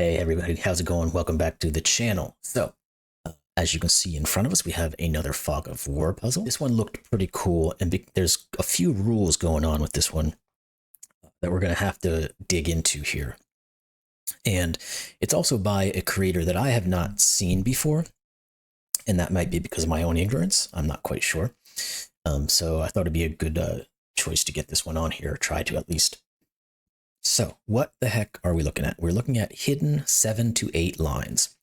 Hey everybody, how's it going? Welcome back to the channel. As you can see in front of us, we have another Fog of War puzzle. This one looked pretty cool, and there's a few rules going on with this one that we're going to have to dig into here. And it's also by a creator that I have not seen before, and that might be because of my own ignorance. I'm not quite sure. So I thought it'd be a good choice to get this one on here, try to at least. So what the heck are we looking at? We're looking at hidden 7 to 8 lines,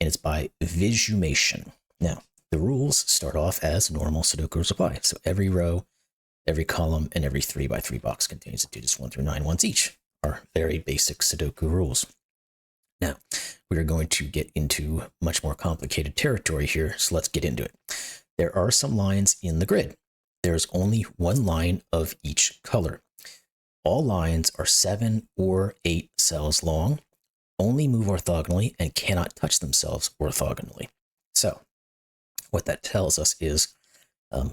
and it's by Visumation. Now, the rules start off as normal Sudoku apply. So every row, every column, and every 3x3 box contains the digits 1 through 9 once each. Are very basic Sudoku rules. Now, we are going to get into much more complicated territory here, so let's get into it. There are some lines in the grid. There's only one line of each color. All lines are 7 or 8 cells long, only move orthogonally, and cannot touch themselves orthogonally. So what that tells us is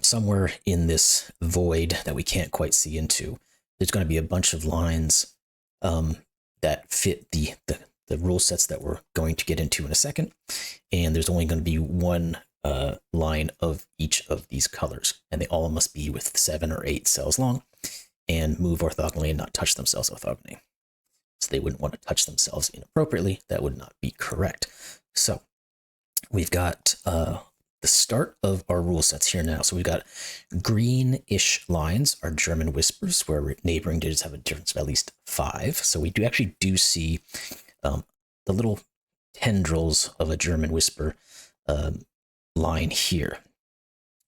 somewhere in this void that we can't quite see into, there's going to be a bunch of lines that fit the rule sets that we're going to get into in a second, and there's only going to be one line of each of these colors, and they all must be with 7 or 8 cells long and move orthogonally and not touch themselves orthogonally. So they wouldn't want to touch themselves inappropriately. That would not be correct. So we've got the start of our rule sets here now. So we've got greenish lines are German whispers, where neighboring digits have a difference of at least 5. So we actually see the little tendrils of a German whisper line here.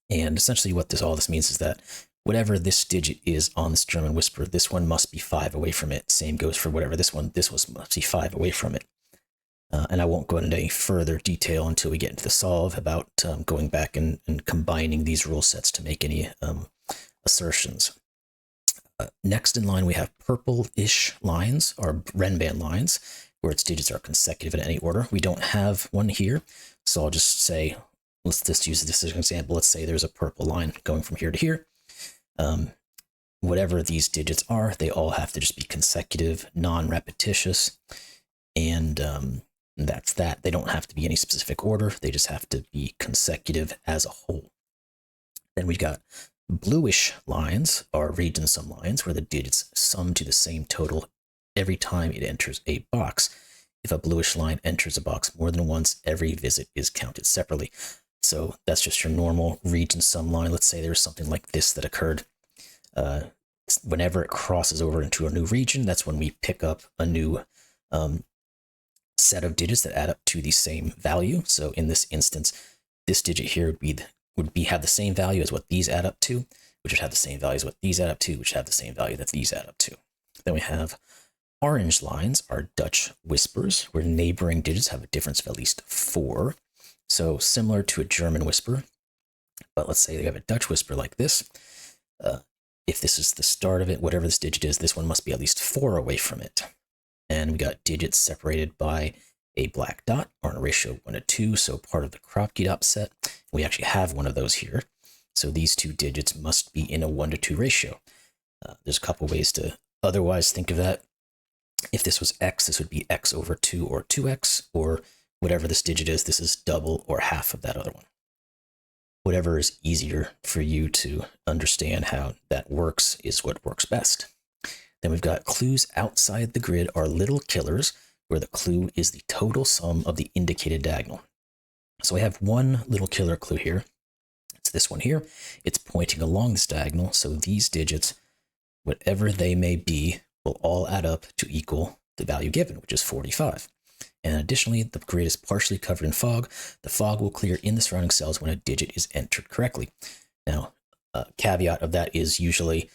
And essentially what all this means is that whatever this digit is on this German whisper, this one must be 5 away from it. Same goes for whatever this must be 5 away from it. And I won't go into any further detail until we get into the solve about going back and combining these rule sets to make any assertions. Next in line, we have purple-ish lines, or Renban lines, where its digits are consecutive in any order. We don't have one here, so I'll just say, let's just use this as an example. Let's say there's a purple line going from here to here. Whatever these digits are, they all have to just be consecutive, non-repetitious, and that's that. They don't have to be any specific order. They just have to be consecutive as a whole. Then we've got bluish lines, or region sum lines, where the digits sum to the same total every time it enters a box. If a bluish line enters a box more than once, every visit is counted separately. So that's just your normal region sum line. Let's say there's something like this that occurred. Whenever it crosses over into a new region, that's when we pick up a new set of digits that add up to the same value. So in this instance, this digit here would have the same value as what these add up to, which would have the same value as what these add up to, which have the same value that these add up to. Then we have orange lines are Dutch whispers, where neighboring digits have a difference of at least 4. So similar to a German whisper, but let's say they have a Dutch whisper like this. If this is the start of it, whatever this digit is, this one must be at least 4 away from it. And we got digits separated by a black dot, or in a ratio of 1 to 2, so part of the Kropki dot set. We actually have one of those here. So these two digits must be in a 1 to 2 ratio. There's a couple ways to otherwise think of that. If this was x, this would be x over 2 or 2x, or whatever this digit is, this is double or half of that other one. Whatever is easier for you to understand how that works is what works best. Then we've got clues outside the grid are little killers, where the clue is the total sum of the indicated diagonal. So I have one little killer clue here. It's this one here. It's pointing along this diagonal, so these digits, whatever they may be, will all add up to equal the value given, which is 45. And additionally, the grid is partially covered in fog. The fog will clear in the surrounding cells when a digit is entered correctly. Now, a caveat of that is usually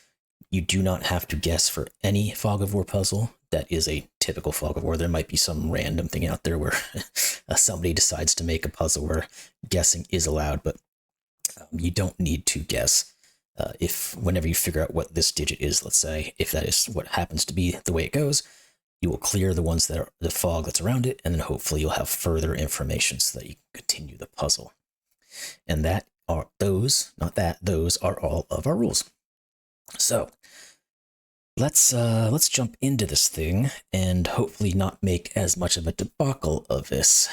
you do not have to guess for any fog of war puzzle. That is a typical fog of war. There might be some random thing out there where somebody decides to make a puzzle where guessing is allowed, but you don't need to guess. Whenever you figure out what this digit is, let's say, if that is what happens to be the way it goes, you will clear the ones that are the fog that's around it, and then hopefully you'll have further information so that you can continue the puzzle. And those are all of our rules. So let's jump into this thing and hopefully not make as much of a debacle of this.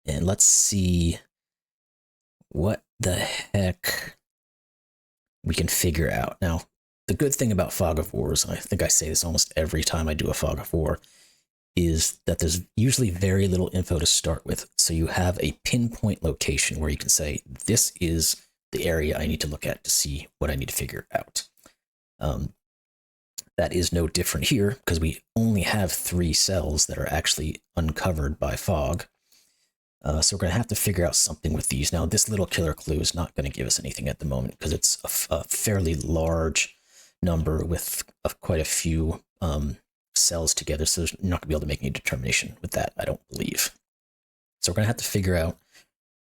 And let's see what the heck we can figure out. Now, the good thing about Fog of Wars, I think I say this almost every time I do a Fog of War, is that there's usually very little info to start with. So you have a pinpoint location where you can say, this is the area I need to look at to see what I need to figure out. That is no different here because we only have 3 cells that are actually uncovered by fog. So we're going to have to figure out something with these. Now, this little killer clue is not going to give us anything at the moment because it's a fairly large number with quite a few cells together. So you're not going to be able to make any determination with that, I don't believe. So we're going to have to figure out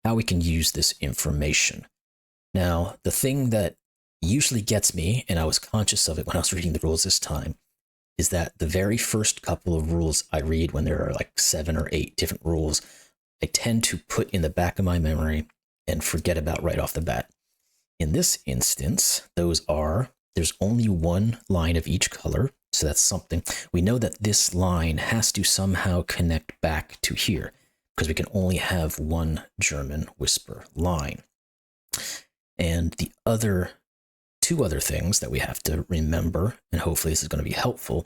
how we can use this information. Now, the thing that usually gets me, and I was conscious of it when I was reading the rules this time, is that the very first couple of rules I read when there are like 7 or 8 different rules, I tend to put in the back of my memory and forget about right off the bat. In this instance, there's only 1 line of each color, so that's something. We know that this line has to somehow connect back to here, because we can only have 1 German whisper line. And the 2 other things that we have to remember, and hopefully this is going to be helpful,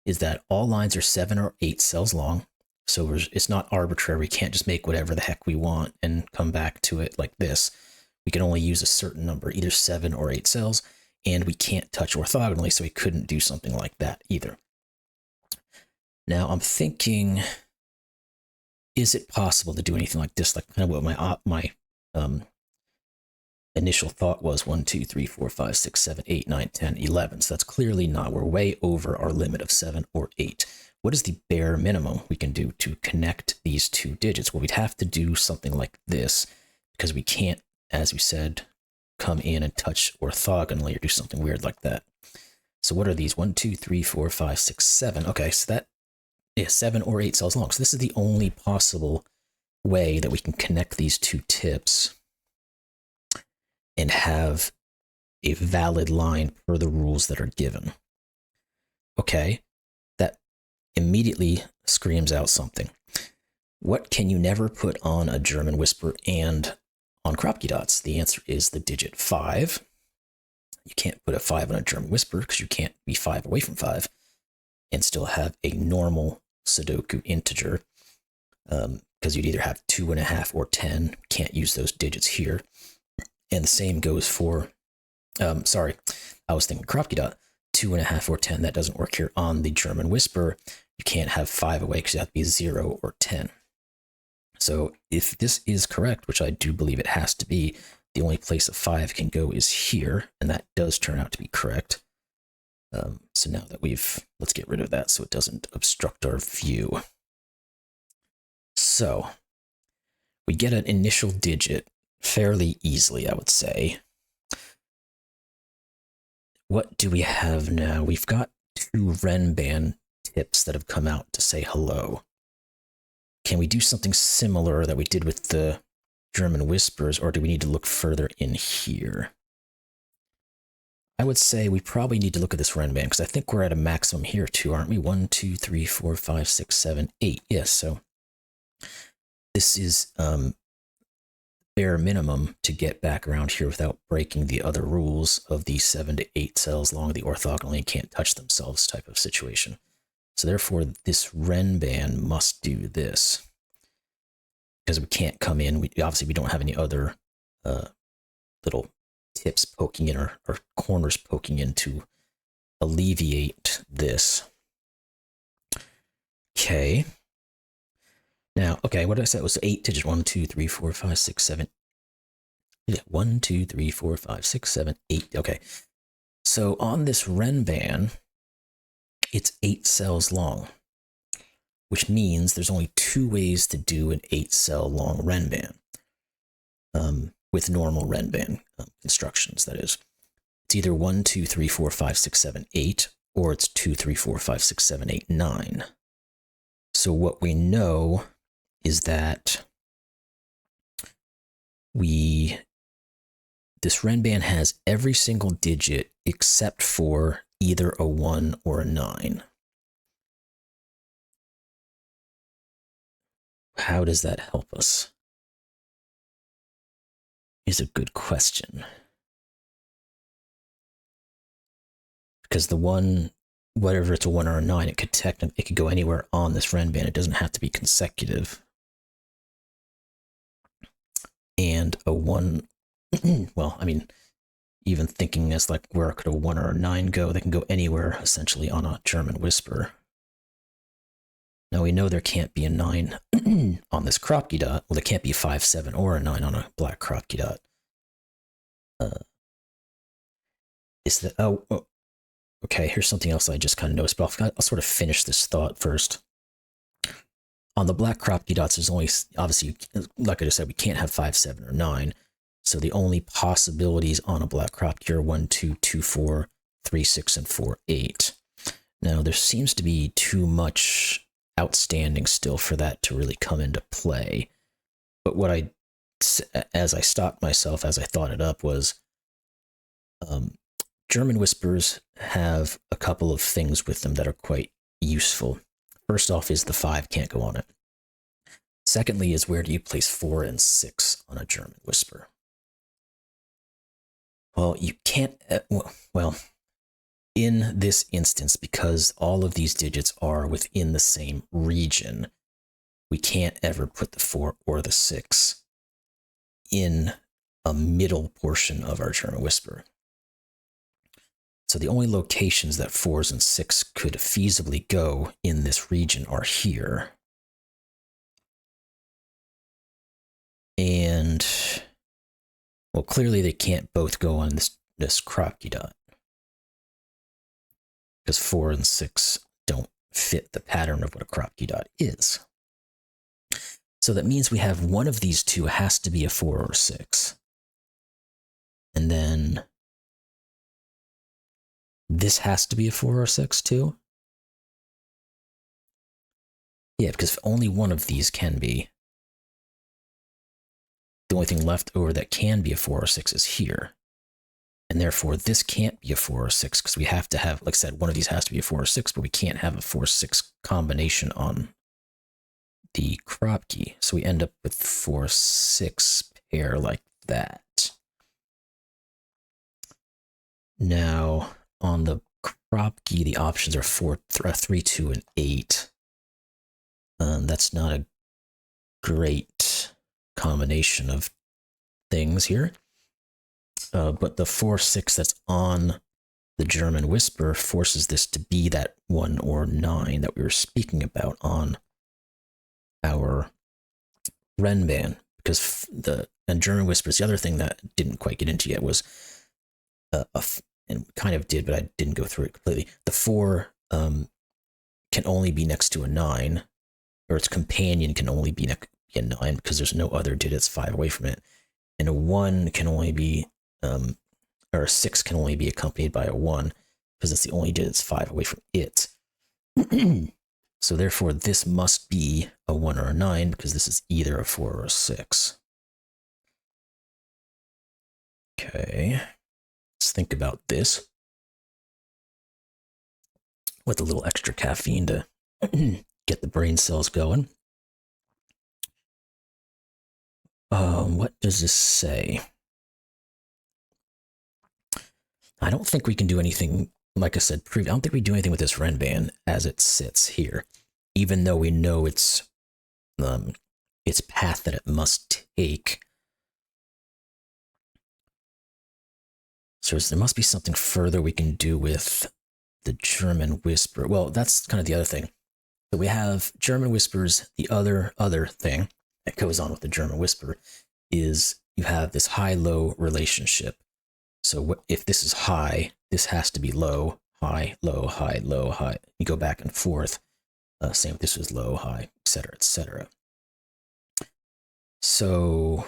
is that all lines are 7 or 8 cells long. So it's not arbitrary. We can't just make whatever the heck we want and come back to it like this. We can only use a certain number, either 7 or 8 cells, and we can't touch orthogonally, so we couldn't do something like that either. Now I'm thinking, is it possible to do anything like this? Like kind of what my initial thought was 1, 2, 3, 4, 5, 6, 7, 8, 9, 10, 11. So that's clearly not. We're way over our limit of 7 or 8. What is the bare minimum we can do to connect these 2 digits? Well, we'd have to do something like this because we can't, as we said, come in and touch orthogonally or do something weird like that. So what are these? 1, 2, 3, 4, 5, 6, 7. Okay, so that is 7 or 8 cells long. So this is the only possible way that we can connect these 2 tips and have a valid line per the rules that are given. Okay, that immediately screams out something. What can you never put on a German whisper and on Kropki dots? The answer is the digit 5. You can't put a 5 on a German whisper because you can't be 5 away from 5 and still have a normal Sudoku integer because you'd either have 2.5 or 10. Can't use those digits here. And the same goes for, sorry, I was thinking Kropki dot, 2.5 or 10. That doesn't work here on the German whisper. You can't have 5 away because you have to be 0 or 10. So if this is correct, which I do believe it has to be, the only place a 5 can go is here, and that does turn out to be correct. So now that let's get rid of that so it doesn't obstruct our view. So we get an initial digit fairly easily, I would say. What do we have now? We've got 2 Renban tips that have come out to say hello. Can we do something similar that we did with the German whispers, or do we need to look further in here? I would say we probably need to look at this Renban because I think we're at a maximum here too, aren't we? 1, 2, 3, 4, 5, 6, 7, 8. Yes, so this is bare minimum to get back around here without breaking the other rules of the 7 to 8 cells long, the orthogonally can't touch themselves type of situation. So therefore, this Renban must do this because we can't come in. Obviously, we don't have any other little tips poking in or corners poking in to alleviate this. Okay. Now, okay, what did I say? It was 8 digits. 1, 2, 3, 4, 5, 6, 7. Yeah, 1, 2, 3, 4, 5, 6, 7, 8. Okay. So on this Renban, it's 8 cells long, which means there's only 2 ways to do an 8-cell long Renban with normal Renban constructions, that is. It's either 1, 2, 3, 4, 5, 6, 7, 8, or it's 2, 3, 4, 5, 6, 7, 8, 9. So what we know is that this Renban has every single digit except for either a 1 or a 9. How does that help us? Is a good question. Because the 1, whatever it's a 1 or a 9, it could go anywhere on this Renban. It doesn't have to be consecutive. And a 1, well, I mean, even thinking as like where could a 1 or a 9 go, they can go anywhere essentially on a German whisper. Now we know there can't be a 9 on this Kropki dot. Well, there can't be 5, 7, or a 9 on a black Kropki dot. Is that, oh, okay, here's something else I just kind of noticed, but I'll sort of finish this thought first. On the black Kropki dots, there's only, obviously, like I just said, we can't have 5, 7, or 9. So the only possibilities on a black Kropki are 1, 2, 2, 4, 3, 6, and 4, 8. Now, there seems to be too much outstanding still for that to really come into play. But what as I stopped myself, as I thought it up, was German whispers have a couple of things with them that are quite useful. First off is the 5 can't go on it. Secondly is where do you place 4 and 6 on a German whisper? Well, you can't, well, in this instance, because all of these digits are within the same region, we can't ever put the 4 or the 6 in a middle portion of our German whisper. So the only locations that 4s and 6 could feasibly go in this region are here. And, well, clearly they can't both go on this Kropki dot, because 4 and 6 don't fit the pattern of what a Kropki dot is. So that means we have one of these two has to be a 4 or 6. And then this has to be a 4 or 6 too? Yeah, because only one of these can be. The only thing left over that can be a 4 or 6 is here. And therefore, this can't be a 4 or 6 because we have to have, like I said, one of these has to be a 4 or 6, but we can't have a 4-6 combination on the Kropki. So we end up with 4-6 pair like that. Now, on the Kropki, the options are 3, 2, and 8. That's not a great combination of things here. But the 4-6 that's on the German whisper forces this to be that 1 or 9 that we were speaking about on our Renban. Because and German whispers, the other thing that didn't quite get into yet was, and kind of did, but I didn't go through it completely. The 4 can only be next to a 9, or its companion can only be a 9 because there's no other digits 5 away from it. And a 1 can only be, or a 6 can only be accompanied by a 1 because it's the only digits 5 away from it. So therefore, this must be a 1 or a 9 because this is either a 4 or a 6. Okay, let's think about this with a little extra caffeine to get the brain cells going. What does this say? I don't think we can do anything, like I said, I don't think we do anything with this Renban as it sits here, even though we know its path that it must take. So there must be something further we can do with the German whisper. Well, that's kind of the other thing. So we have German whispers. The other thing that goes on with the German whisper is you have this high-low relationship. So if this is high, this has to be low, high, low, high, low, high. You go back and forth. Same if this was low, high, etc., etc. So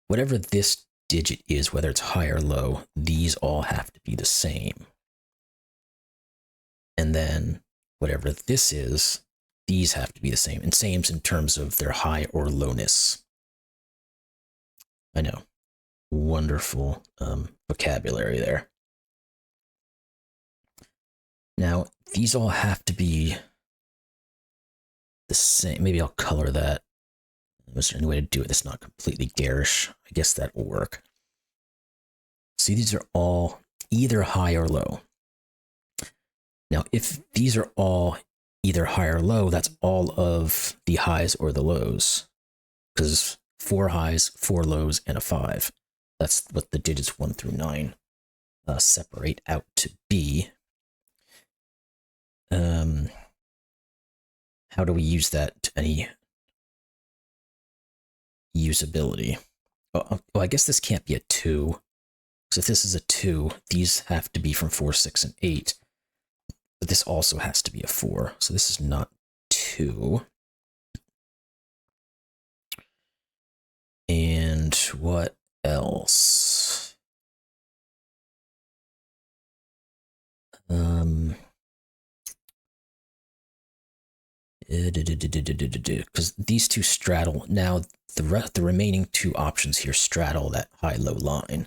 whatever this digit is, whether it's high or low, these all have to be the same. And then whatever this is, these have to be the same. And same in terms of their high or lowness. I know. Wonderful vocabulary there. Now, these all have to be the same. Maybe I'll color that. Is there any way to do it that's not completely garish? I guess that will work. See, these are all either high or low. Now, if these are all either high or low, that's all of the highs or the lows. Because 4 highs, 4 lows, and a 5. That's what the digits 1 through 9 separate out to be. How do we use that to any usability? Well, I guess this can't be a 2. Because if this is a 2, these have to be from 4, 6, and 8. But this also has to be a 4. So this is not 2. And what else? Because these two straddle. Now, the remaining 2 options here straddle that high-low line.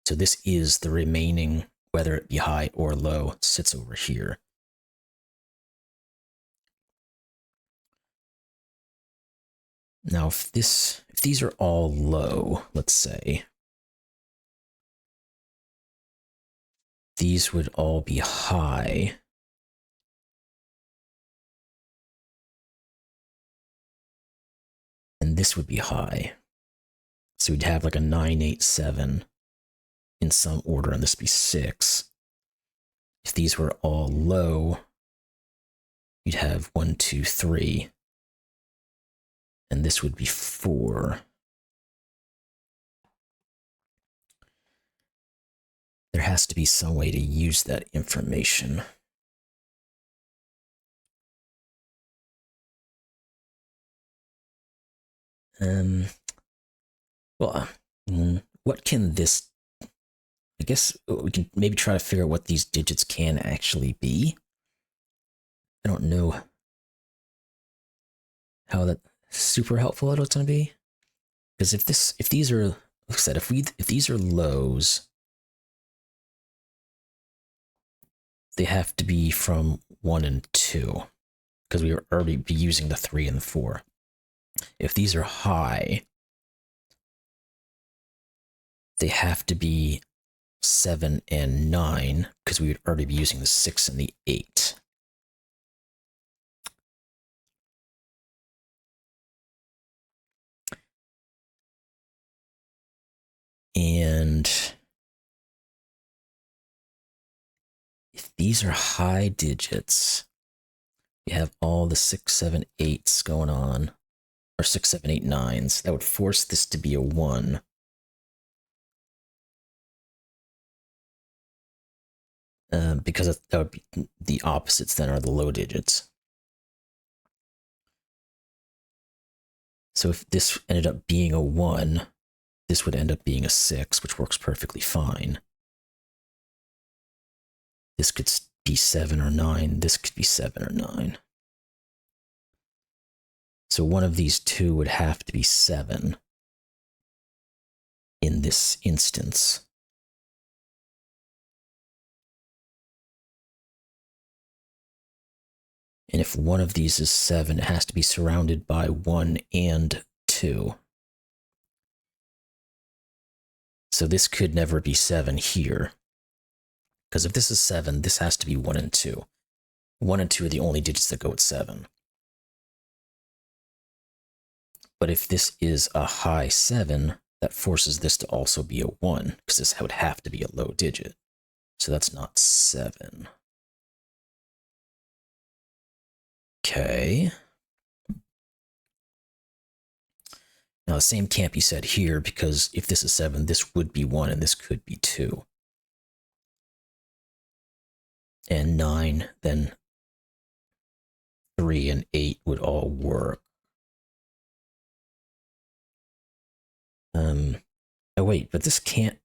So this is the remaining, whether it be high or low, sits over here. Now, if these are all low, let's say, these would all be high. And this would be high. So we'd have like a 9, 8, 7 in some order, and this would be 6. If these were all low, you'd have 1, 2, 3. And this would be 4. There has to be some way to use that information. Well, what can this... I guess we can maybe try to figure out what these digits can actually be. I don't know how that super helpful it's going to be. Because if these are, like I said, if these are lows, they have to be from 1 and 2, because we would already be using the 3 and the 4. If these are high, they have to be 7 and 9, because we would already be using the 6 and the 8. And if these are high digits, we have all the 6, 7, 8s going on, or 6, 7, 8, 9s. That would force this to be a 1. Because that would be the opposites then are the low digits. So if this ended up being a 1, this would end up being a 6, which works perfectly fine. This could be 7 or 9. This could be 7 or 9. So one of these 2 would have to be 7 in this instance. And if one of these is 7, it has to be surrounded by 1 and 2. So this could never be 7 here. Because if this is 7, this has to be 1 and 2. 1 and 2 are the only digits that go at 7. But if this is a high 7, that forces this to also be a 1, because this would have to be a low digit. So that's not 7. Okay. Now the same can't be said here, because if this is 7, this would be 1 and this could be 2. And 9, then 3 and 8 would all work. Oh wait, but this can't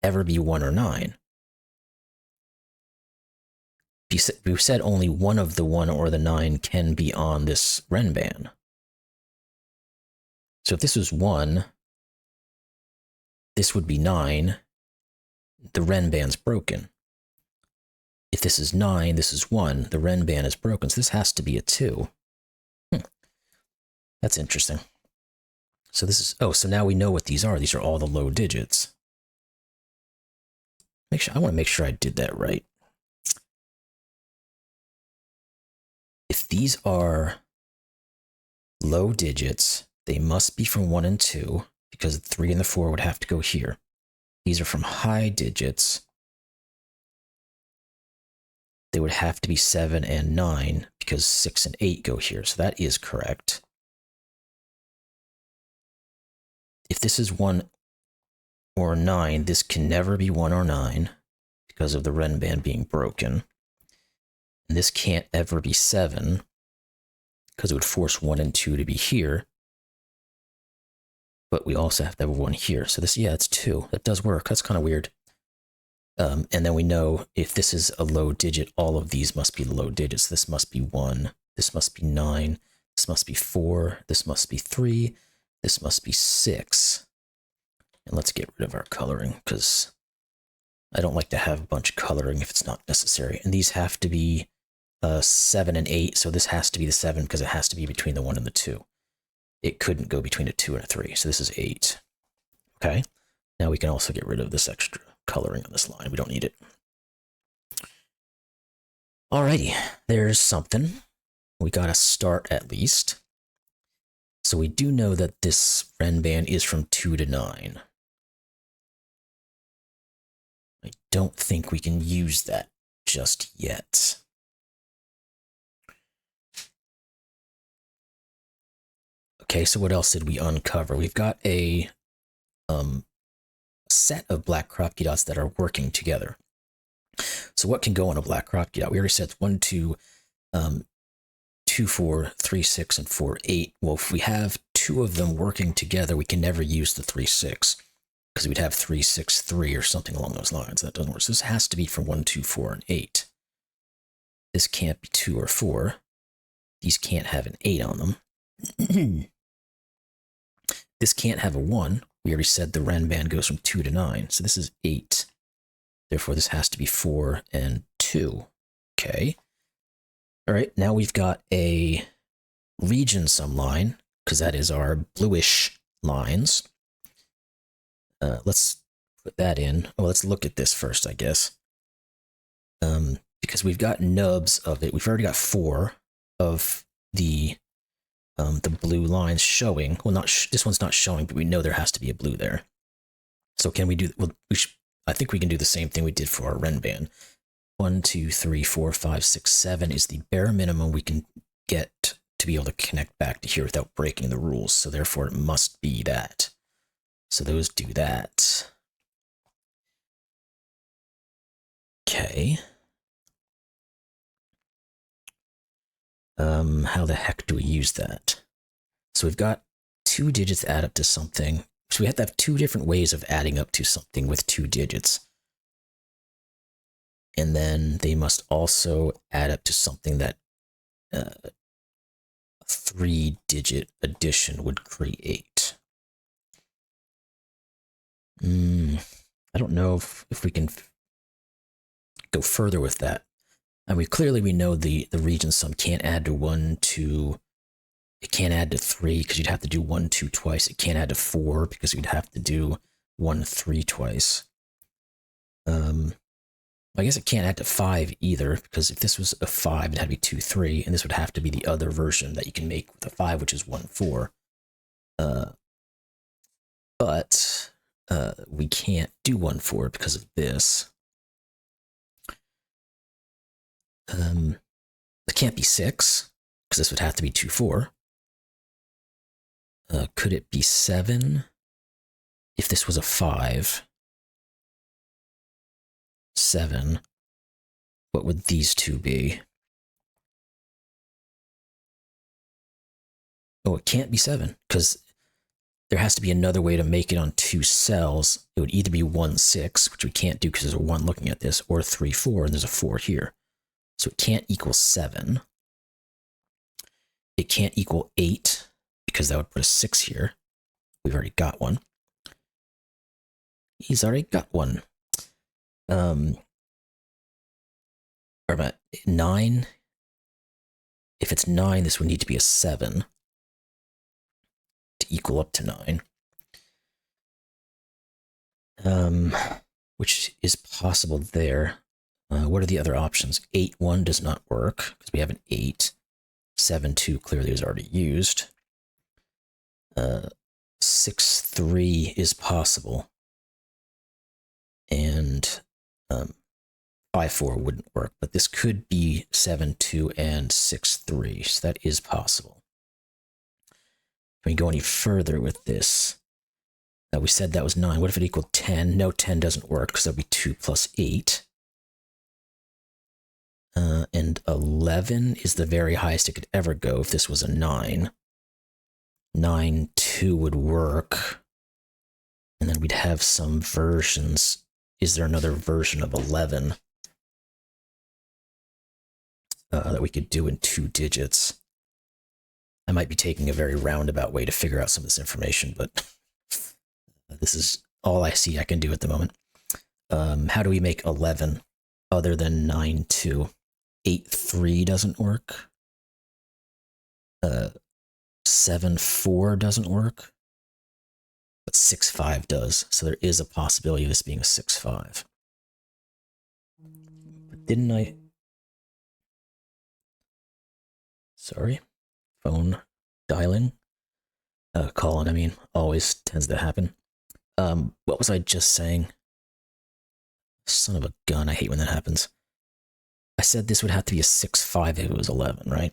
ever be 1 or 9. We said only one of the 1 or the 9 can be on this Renban. So if this was 1, this would be 9. The Renban's broken. If this is 9, this is 1, the Renban is broken, so this has to be a 2. That's interesting. So this is, oh, so now we know what these are. These are all the low digits. I want to make sure I did that right. If these are low digits, they must be from 1 and 2, because the 3 and the 4 would have to go here. These are from high digits. They would have to be 7 and 9, because 6 and 8 go here. So that is correct. If this is 1 or 9, this can never be 1 or 9, because of the Renban being broken. And this can't ever be 7, because it would force 1 and 2 to be here. But we also have to have a 1 here. So this, yeah, it's 2. That does work. That's kind of weird. And then we know if this is a low digit, all of these must be low digits. This must be 1. This must be 9. This must be 4. This must be 3. This must be 6. And let's get rid of our coloring, because I don't like to have a bunch of coloring if it's not necessary. And these have to be 7 and 8, so this has to be the 7 because it has to be between the 1 and the 2. It couldn't go between a 2 and a 3, so this is 8. Okay, now we can also get rid of this extra coloring on this line. We don't need it. Alrighty, there's something. We got a start at least. So we do know that this Renban is from 2 to 9. I don't think we can use that just yet. Okay, so what else did we uncover? We've got a set of black Kropki dots that are working together. So what can go on a black Kropki dot? We already said 1, 2, 2, 4, 3, 6, and 4, 8. Well, if we have 2 of them working together, we can never use the 3, 6, because we'd have 3, 6, 3 or something along those lines. That doesn't work. So this has to be from 1, 2, 4, and 8. This can't be 2 or 4. These can't have an 8 on them. This can't have a 1. We already said the Renban goes from 2 to 9. So this is 8. Therefore, this has to be 4 and 2. Okay. All right, now we've got a region sum line, because that is our bluish lines. Let's put that in. Oh, let's look at this first, I guess. Because we've got nubs of it. We've already got 4 of the blue lines showing. Well, this one's not showing, but we know there has to be a blue there. So can we do? Well, I think we can do the same thing we did for our Renban. 1, 2, 3, 4, 5, 6, 7 is the bare minimum we can get to be able to connect back to here without breaking the rules. So therefore, it must be that. So those do that. Okay. How the heck do we use that? So we've got 2 digits add up to something. So we have to have 2 different ways of adding up to something with 2 digits. And then they must also add up to something that a 3-digit addition would create. I don't know if we can go further with that. I mean, clearly we know the region sum can't add to 1, 2. It can't add to 3 because you'd have to do 1, 2 twice. It can't add to 4 because you'd have to do 1, 3 twice. I guess it can't add to 5 either, because if this was a 5, it had to be 2, 3, and this would have to be the other version that you can make with a 5, which is 1, 4. But we can't do 1, 4 because of this. It can't be 6, because this would have to be 2, 4. Could it be 7 if this was a 5? 7. What would these two be? Oh, it can't be 7, because there has to be another way to make it on 2 cells. It would either be 1, 6, which we can't do because there's a 1 looking at this, or 3, 4, and there's a 4 here. So it can't equal 7. It can't equal 8, because that would put a 6 here. We've already got one. He's already got one. or about 9. If it's 9, this would need to be a 7 to equal up to 9. Which is possible there. What are the other options? 8, 1 does not work because we have an 8. 7, 2 clearly is already used. 6, 3 is possible. And 5, 4 wouldn't work, but this could be 7, 2 and 6, 3. So that is possible. Can we go any further with this? We said that was 9. What if it equaled 10? No, 10 doesn't work because that would be 2 plus 8. And 11 is the very highest it could ever go if this was a 9. 9, 2 would work. And then we'd have some versions. Is there another version of 11 that we could do in 2 digits? I might be taking a very roundabout way to figure out some of this information, but this is all I see I can do at the moment. How do we make 11 other than 9, 2? 8, 3 doesn't work. 7, 4 doesn't work. But 6, 5 does. So there is a possibility of this being a 6, 5. But didn't I... Sorry. Phone dialing. Calling, I mean, always tends to happen. What was I just saying? Son of a gun, I hate when that happens. I said this would have to be a 6, 5 if it was 11, right?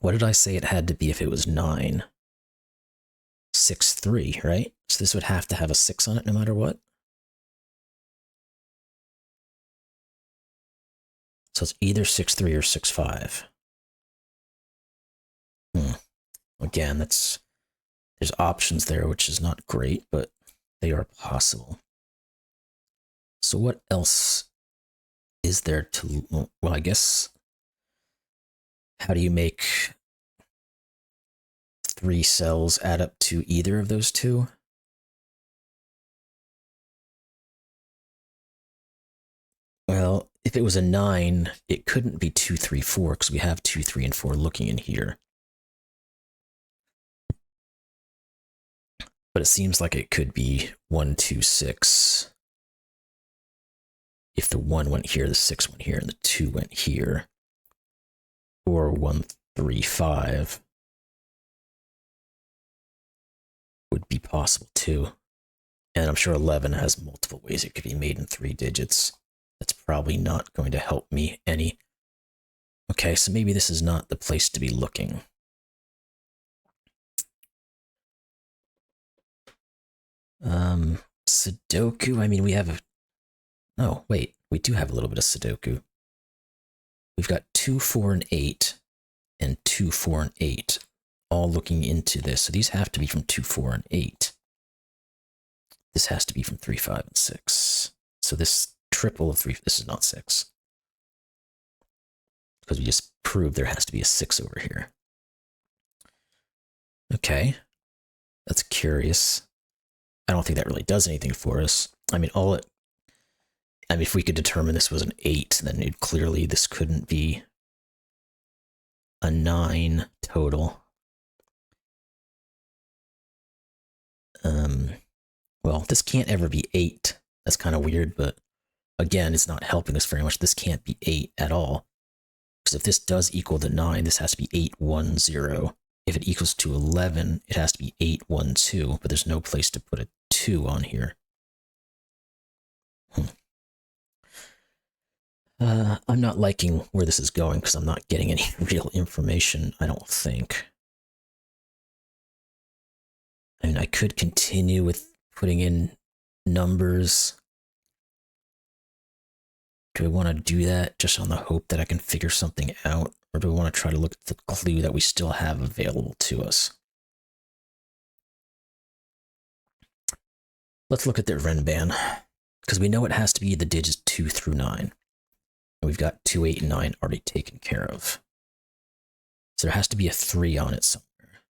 What did I say it had to be if it was 9? 6, 3, right? So this would have to have a 6 on it no matter what. So it's either 6, 3 or 6, 5. Again, there's options there, which is not great, but they are possible. So what else is there to... Well, I guess... How do you make 3 cells add up to either of those two? Well, if it was a 9, it couldn't be 2, 3, 4 because we have 2, 3, and 4 looking in here. But it seems like it could be 1, 2, 6. If the 1 went here, the 6 went here, and the 2 went here. Or 1, 3, 5 would be possible too. And I'm sure 11 has multiple ways it could be made in 3 digits. That's probably not going to help me any. Okay, so maybe this is not the place to be looking. Sudoku, I mean, we have oh, wait, we do have a little bit of Sudoku. We've got 2, 4, and 8, and 2, 4, and 8, all looking into this. So these have to be from 2, 4, and 8. This has to be from 3, 5, and 6. So this triple of 3, this is not 6. Because we just proved there has to be a 6 over here. Okay, that's curious. I don't think that really does anything for us. I mean, if we could determine this was an 8, then clearly this couldn't be a 9 total. Well, this can't ever be 8. That's kind of weird, but again, it's not helping us very much. This can't be 8 at all. Because if this does equal to 9, this has to be 8, 1, 0. If it equals to 11, it has to be 8, 1, 2, but there's no place to put a 2 on here. I'm not liking where this is going because I'm not getting any real information, I don't think. I mean, I could continue with putting in numbers. Do I want to do that just on the hope that I can figure something out? Or do I want to try to look at the clue that we still have available to us? Let's look at the Renban, because we know it has to be the digits 2 through 9. And we've got 2, 8, and 9 already taken care of. So there has to be a 3 on it somewhere.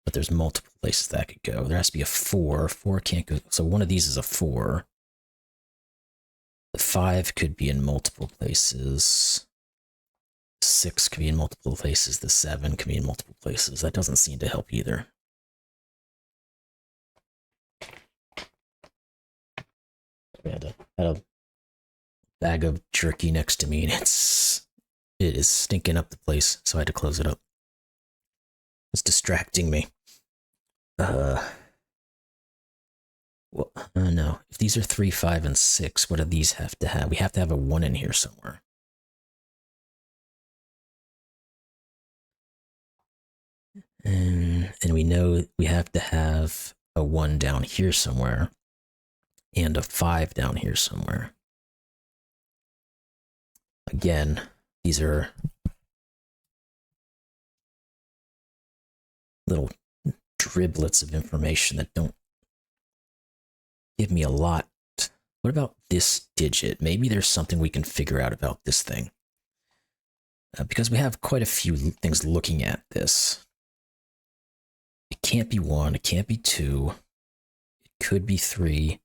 But there's multiple places that could go. There has to be a 4. 4 can't go. So one of these is a 4. The 5 could be in multiple places. 6 could be in multiple places. The 7 could be in multiple places. That doesn't seem to help either. I had a bag of jerky next to me, and it is stinking up the place, so I had to close it up. It's distracting me. Well, no. If these are 3, 5, and 6, what do these have to have? We have to have a 1 in here somewhere. And we know we have to have a 1 down here somewhere and a 5 down here somewhere. Again, these are little driblets of information that don't give me a lot. What about this digit? Maybe there's something we can figure out about this thing. Because we have quite a few things looking at this. It can't be 1, it can't be 2, it could be 3, it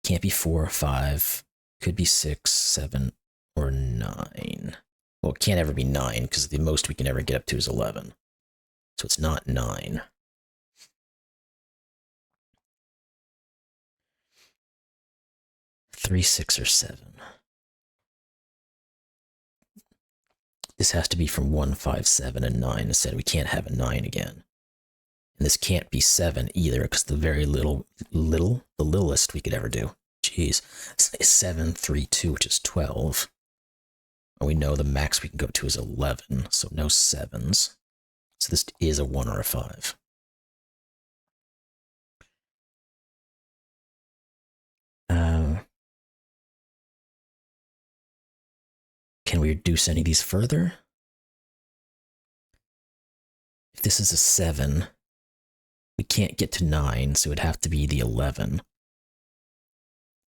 can't be 4 or 5, it could be 6, 7, or 9. Well, it can't ever be 9, because the most we can ever get up to is 11. So it's not 9. Three, 6, or 7. This has to be from 1, 5, 7, and 9 instead. We can't have a 9 again. And this can't be 7 either, because the very the littlest we could ever do, jeez, is 7, 3, 2, which is 12. And we know the max we can go to is 11, so no 7s. So this is a 1 or a 5. Can we reduce any of these further? If this is a 7, we can't get to 9, so it'd have to be the 11.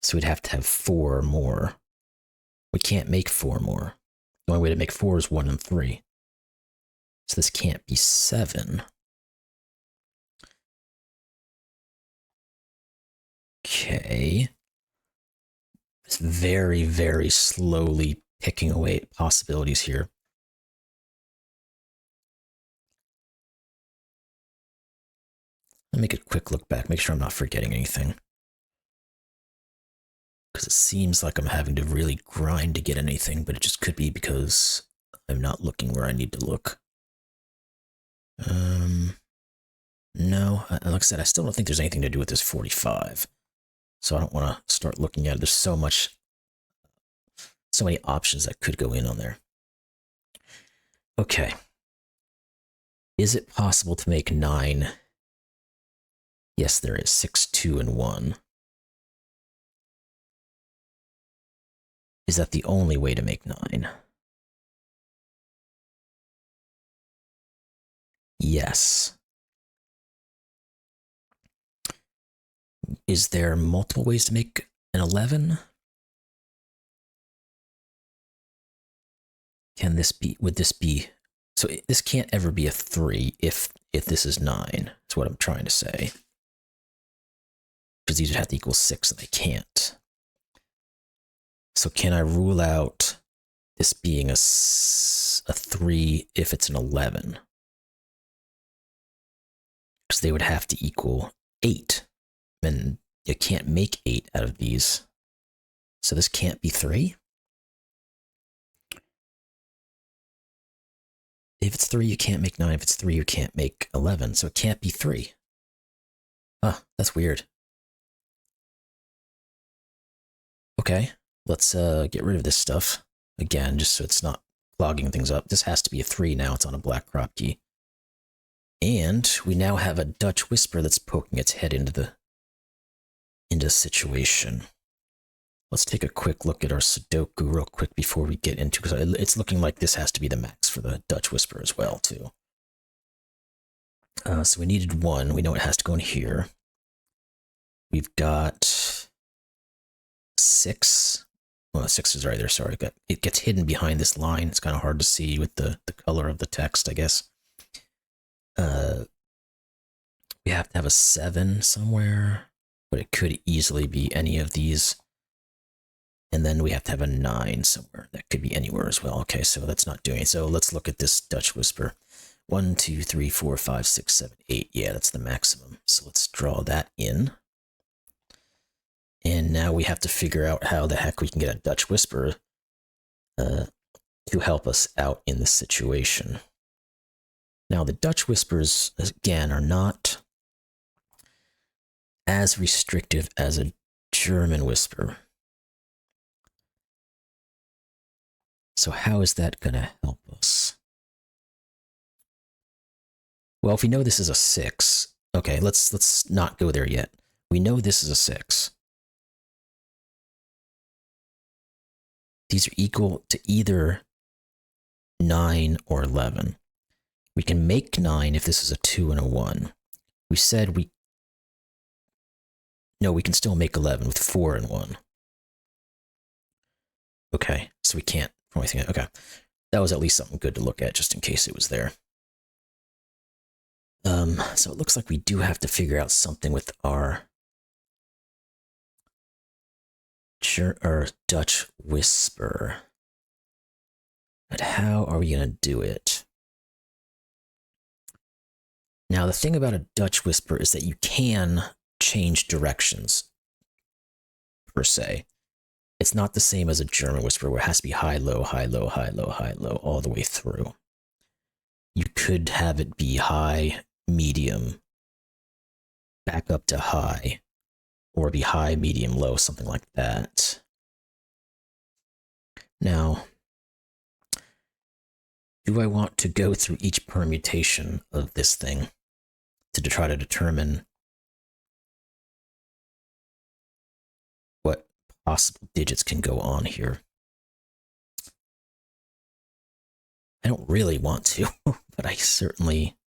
So we'd have to have 4 more. We can't make 4 more. The only way to make 4 is 1 and 3. So this can't be 7. Okay. It's very, very slowly picking away at possibilities here. Let me make a quick look back, make sure I'm not forgetting anything. Because it seems like I'm having to really grind to get anything, but it just could be because I'm not looking where I need to look. No, like I said, I still don't think there's anything to do with this 45. So I don't want to start looking at it. There's so many options that could go in on there. Okay. Is it possible to make 9? Yes, there is. 6, 2, and 1. Is that the only way to make 9? Yes. Is there multiple ways to make an 11? Would this be, so this can't ever be a 3 if this is 9, that's what I'm trying to say. Because these would have to equal 6 and they can't. So can I rule out this being a 3 if it's an 11? Because they would have to equal 8. And you can't make 8 out of these. So this can't be 3? If it's 3, you can't make 9. If it's 3, you can't make 11. So it can't be 3. Huh, that's weird. Okay, let's get rid of this stuff. Again, just so it's not clogging things up. This has to be a 3 now. It's on a black Kropki. And we now have a Dutch whisper that's poking its head into the situation. Let's take a quick look at our Sudoku real quick before we get into, because it's looking like this has to be the max for the Dutch whisper as well, too. So we needed 1. We know it has to go in here. We've got 6. Well, 6 is right there, sorry. It gets hidden behind this line. It's kind of hard to see with the color of the text, I guess. We have to have a 7 somewhere, but it could easily be any of these. And then we have to have a 9 somewhere. That could be anywhere as well. Okay, so that's not doing it. So let's look at this Dutch whisper. 1, 2, 3, 4, 5, 6, 7, 8. Yeah, that's the maximum. So let's draw that in. And now we have to figure out how the heck we can get a Dutch whisper to help us out in this situation. Now, the Dutch whispers, again, are not as restrictive as a German whisper. So how is that going to help us? Well, if we know this is a 6, okay, let's not go there yet. We know this is a 6. These are equal to either 9 or 11. We can make 9 if this is a 2 and a 1. We said no, we can still make 11 with 4 and 1. Okay, so we can't from anything. Okay, that was at least something good to look at just in case it was there. So it looks like we do have to figure out something with our Dutch whisper. But how are we going to do it? Now, the thing about a Dutch whisper is that you can change directions, per se. It's not the same as a German whisper where it has to be high, low, high, low, high, low, high, low, all the way through. You could have it be high, medium, back up to high, or be high, medium, low, something like that. Now, do I want to go through each permutation of this thing to try to determine what possible digits can go on here? I don't really want to, but I certainly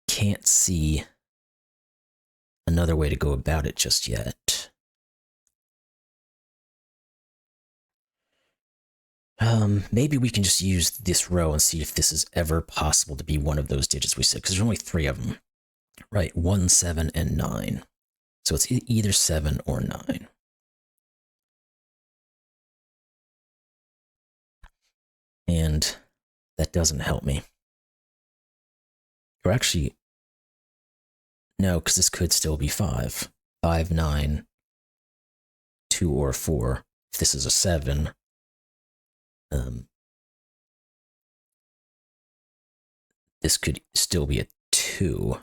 can't see another way to go about it just yet. Maybe we can just use this row and see if this is ever possible to be one of those digits we said, because there's only 3 of them. Right, 1, 7, and 9. So it's either 7 or 9. And that doesn't help me. Or actually, no, because this could still be 5. 5, 9, 2, or 4. If this is a 7, this could still be a 2.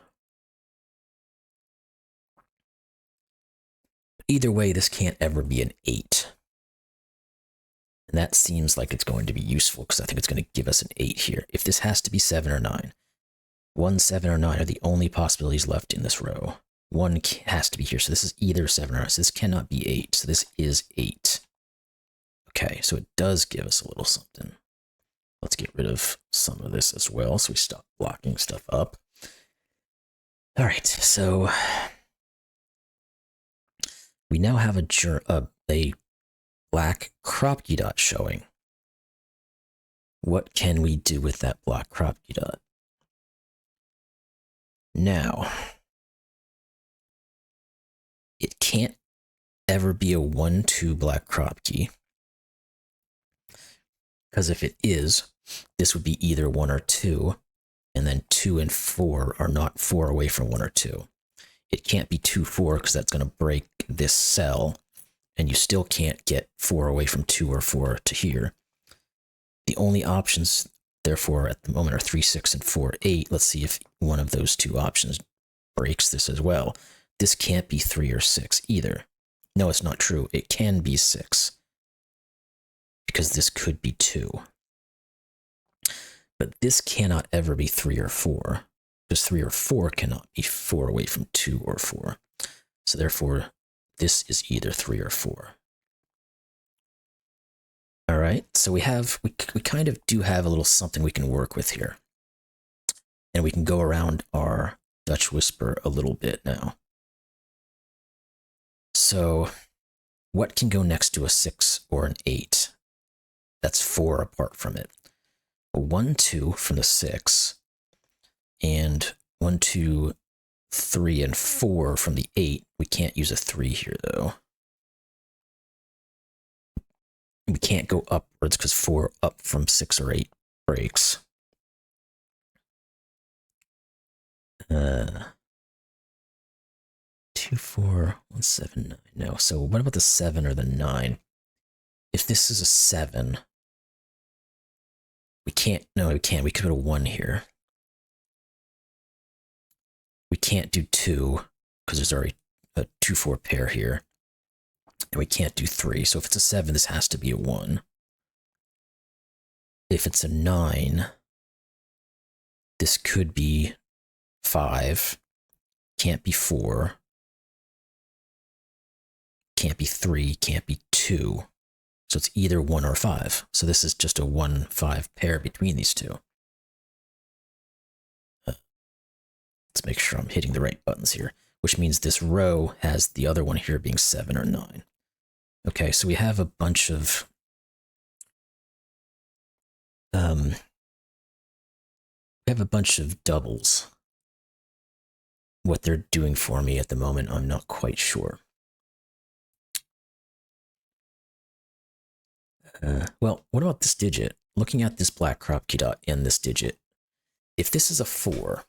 Either way, this can't ever be an 8. And that seems like it's going to be useful because I think it's going to give us an 8 here. If this has to be 7 or 9, 1, 7, or 9 are the only possibilities left in this row. 1 has to be here, so this is either 7 or 9. So this cannot be 8, so this is 8. Okay, so it does give us a little something. Let's get rid of some of this as well, so we stop blocking stuff up. All right, so we now have a black Kropki dot showing. What can we do with that black Kropki dot? Now, it can't ever be a 1, 2 black Kropki, because if it is, this would be either 1 or 2, and then 2 and 4 are not 4 away from 1 or 2. It can't be 2, 4, because that's going to break this cell, and you still can't get 4 away from 2 or 4 to here. The only options, therefore, at the moment are 3, 6, and 4, 8. Let's see if one of those 2 options breaks this as well. This can't be 3 or 6 either. No, it's not true. It can be 6, because this could be 2. But this cannot ever be 3 or 4, because 3 or 4 cannot be 4 away from 2 or 4. So therefore, this is either 3 or 4. All right, so we kind of do have a little something we can work with here. And we can go around our Dutch whisper a little bit now. So what can go next to a 6 or an 8? That's 4 apart from it. 1, 2 from the 6, and 1, 2, 3, and 4 from the 8. We can't use a 3 here, though. we can't go upwards because 4 up from 6 or 8 breaks. 2, 4, 1, 7, 9. No. So what about the 7 or the 9? If this is a 7, we can't. No, we can't. We could put a 1 here. We can't do 2 because there's already a 2-4 pair here. And we can't do 3. So if it's a 7, this has to be a 1. If it's a 9, this could be 5. Can't be 4. Can't be 3. Can't be 2. So it's either 1 or 5. So this is just a 1-5 pair between these two. Let's make sure I'm hitting the right buttons here, which means this row has the other one here being 7 or 9. Okay, so we have a bunch of doubles. What they're doing for me at the moment, I'm not quite sure. Well, what about this digit? Looking at this black Kropki dot and this digit, if this is a 4,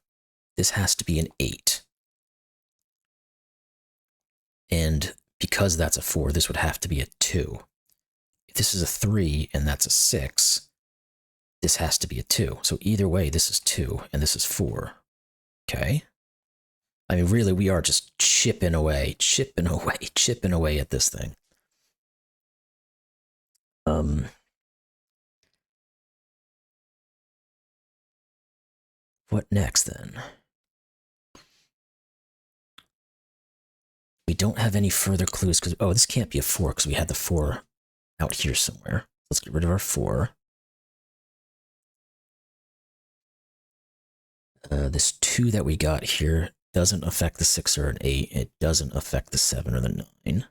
this has to be an 8. And because that's a 4, this would have to be a 2. If this is a 3 and that's a 6, this has to be a 2. So either way, this is 2 and this is 4. Okay? I mean, really, we are just chipping away at this thing. What next then? We don't have any further clues because, oh, this can't be a 4 because we had the 4 out here somewhere. Let's get rid of our 4. This 2 that we got here doesn't affect the 6 or an 8. It doesn't affect the 7 or the 9.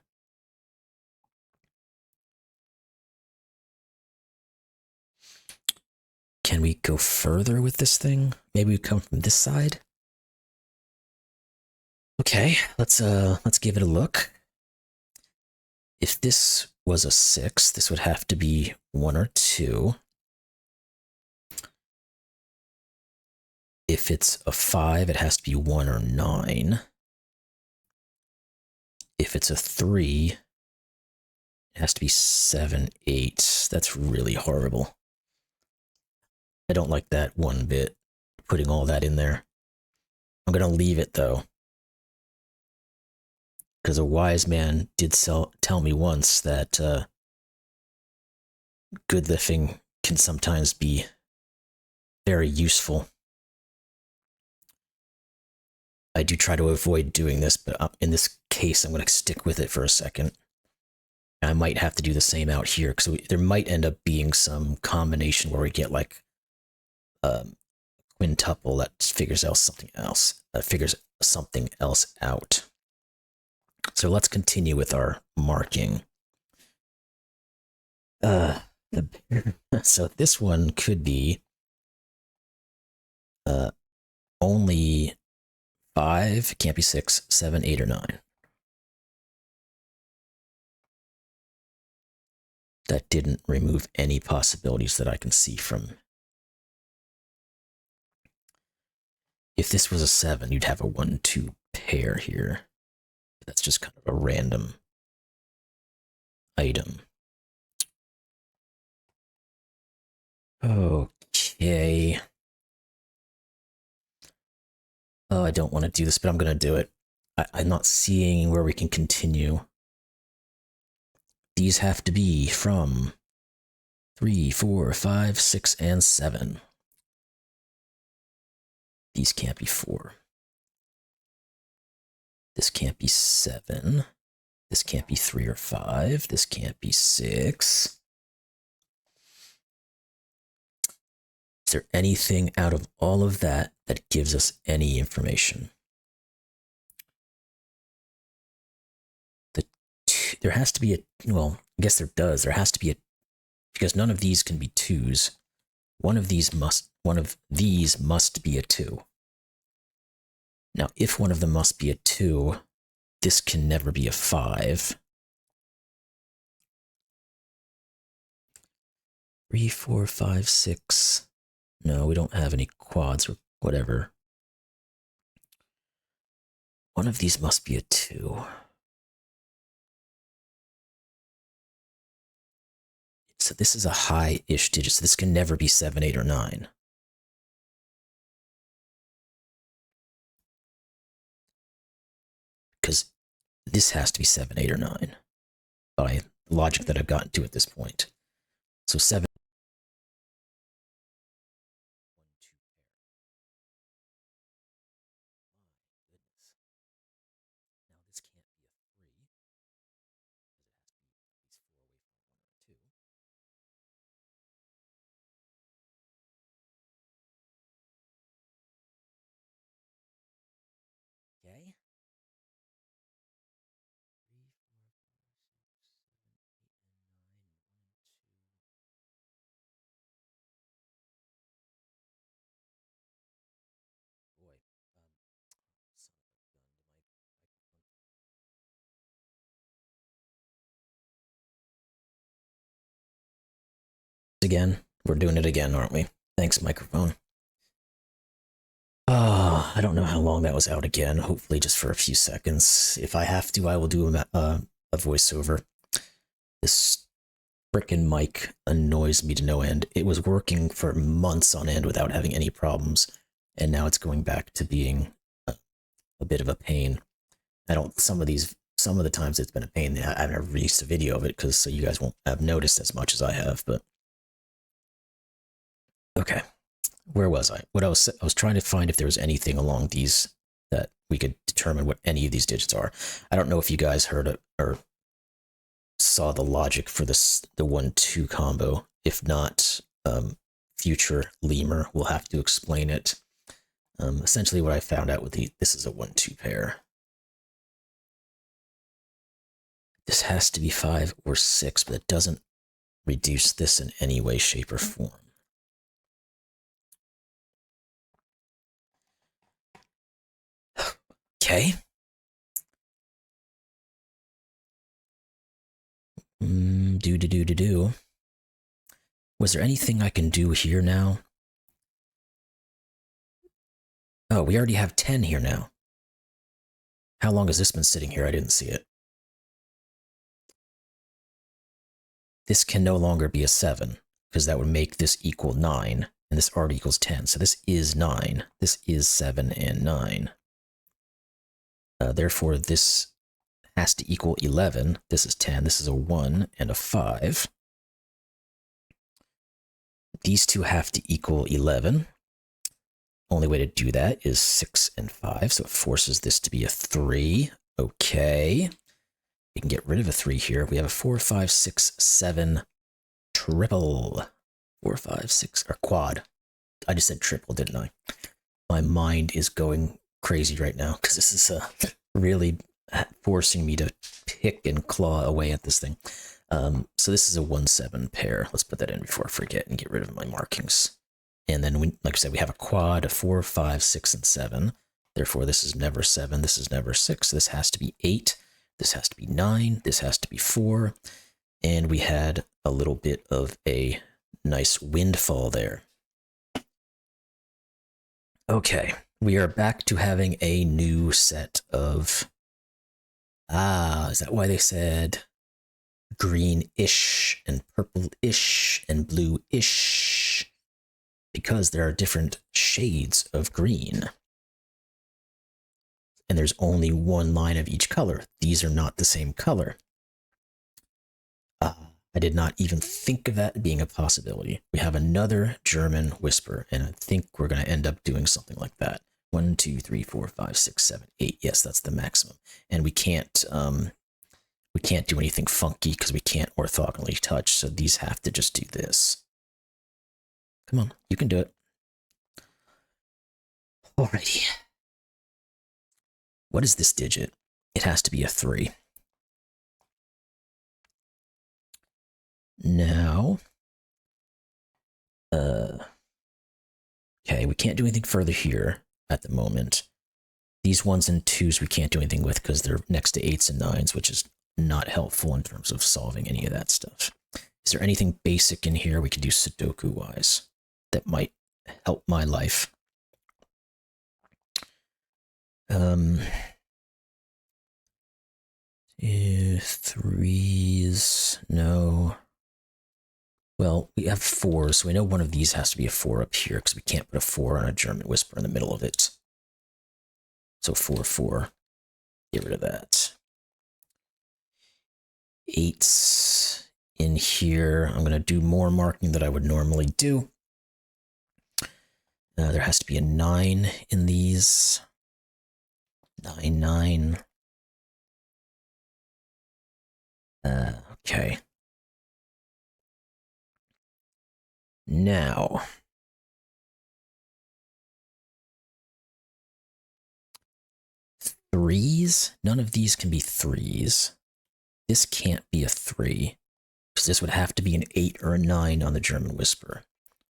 Can we go further with this thing? Maybe we come from this side? Okay, let's give it a look. If this was a 6, this would have to be 1 or 2. If it's a 5, it has to be 1 or 9. If it's a 3, it has to be 7, 8. That's really horrible. I don't like that one bit, putting all that in there. I'm going to leave it, though. Because a wise man did tell me once that good lifting can sometimes be very useful. I do try to avoid doing this, but in this case, I'm going to stick with it for a second. I might have to do the same out here, because there might end up being some combination where we get like quintuple that figures something else out. So let's continue with our marking. So this one could be only 5, it can't be 6, 7, 8, or 9. That didn't remove any possibilities that I can see from. If this was a 7, you'd have a 1-2 pair here. That's just kind of a random item. Okay. Oh, I don't want to do this, but I'm going to do it. I'm not seeing where we can continue. These have to be from 3, 4, 5, 6, and 7. These can't be 4. This can't be 7. This can't be 3 or 5. This can't be 6. Is there anything out of all of that that gives us any information? There has to be a, well, I guess there does. There has to be a, because none of these can be 2s. One of these must be a 2. Now, if one of them must be a 2, this can never be a 5. 3, 4, 5, 6. No, we don't have any quads or whatever. One of these must be a 2. So this is a high-ish digit, so this can never be 7, 8, or 9. Because this has to be 7, 8, or 9 by the logic that I've gotten to at this point. So 7. Now this can't be a 3. Okay. 3, 4, 5, 6, 7, 8, and 9, 1 and 2. Boy, son of a gun. Again, we're doing it again, aren't we? Thanks, microphone. I don't know how long that was out again. Hopefully just for a few seconds. If I have to, I will do a voiceover. This frickin' mic annoys me to no end. It was working for months on end without having any problems, and now it's going back to being a bit of a pain. Some of the times it's been a pain. I've never released a video of it because so you guys won't have noticed as much as I have, but okay. Where was I? I was trying to find if there was anything along these that we could determine what any of these digits are. I don't know if you guys heard it or saw the logic for the 1-2 combo. If not, future Lemur will have to explain it. Essentially what I found out with this is a 1-2 pair. This has to be 5 or 6, but it doesn't reduce this in any way, shape, or form. Okay. Do. Was there anything I can do here now? Oh, we already have 10 here now. How long has this been sitting here? I didn't see it. This can no longer be a 7, because that would make this equal 9, and this already equals 10. So this is 9. This is 7 and 9. Therefore, this has to equal 11. This is 10. This is a 1 and a 5. These two have to equal 11. Only way to do that is 6 and 5, so it forces this to be a 3. Okay. We can get rid of a 3 here. We have a 4, 5, 6, 7 triple. 4, 5, 6, or quad. I just said triple, didn't I? My mind is going crazy right now because this is really forcing me to pick and claw away at this thing. So this is a 1-7 pair. Let's put that in before I forget and get rid of my markings. And then, like I said, we have a quad of 4, 5, 6, and 7. Therefore, this is never 7. This is never 6. This has to be 8. This has to be 9. This has to be 4. And we had a little bit of a nice windfall there. Okay, we are back to having a new set of... is that why they said green-ish and purple-ish and blue-ish? Because there are different shades of green. And there's only one line of each color. These are not the same color. I did not even think of that being a possibility. We have another German whisper, and I think we're going to end up doing something like that. 1, 2, 3, 4, 5, 6, 7, 8. Yes, that's the maximum. And we can't do anything funky because we can't orthogonally touch, so these have to just do this. Come on, you can do it. Alrighty. What is this digit? It has to be a 3. Now, okay, we can't do anything further here at the moment. These 1s and 2s we can't do anything with because they're next to 8s and 9s, which is not helpful in terms of solving any of that stuff. Is there anything basic in here we could do Sudoku-wise that might help my life? Threes, no. Well, we have fours, so we know one of these has to be a 4 up here because we can't put a 4 on a German whisper in the middle of it. So 4, 4. Get rid of that. 8's in here. I'm going to do more marking than I would normally do. There has to be a 9 in these. 9, 9. Okay. Now, threes? None of these can be threes. This can't be a 3, because this would have to be an 8 or a 9 on the German whisper.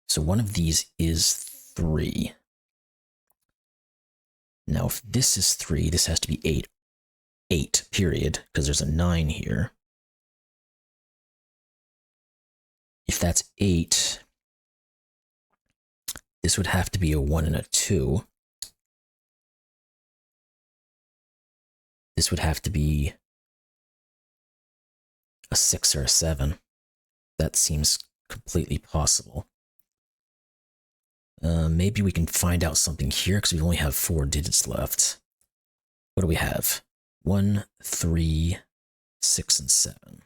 So one of these is 3. Now, if this is 3, this has to be 8. 8, period, because there's a 9 here. If that's 8, this would have to be a 1 and a 2. This would have to be a 6 or a 7. That seems completely possible. Maybe we can find out something here because we only have 4 digits left. What do we have? 1, 3, 6, and 7.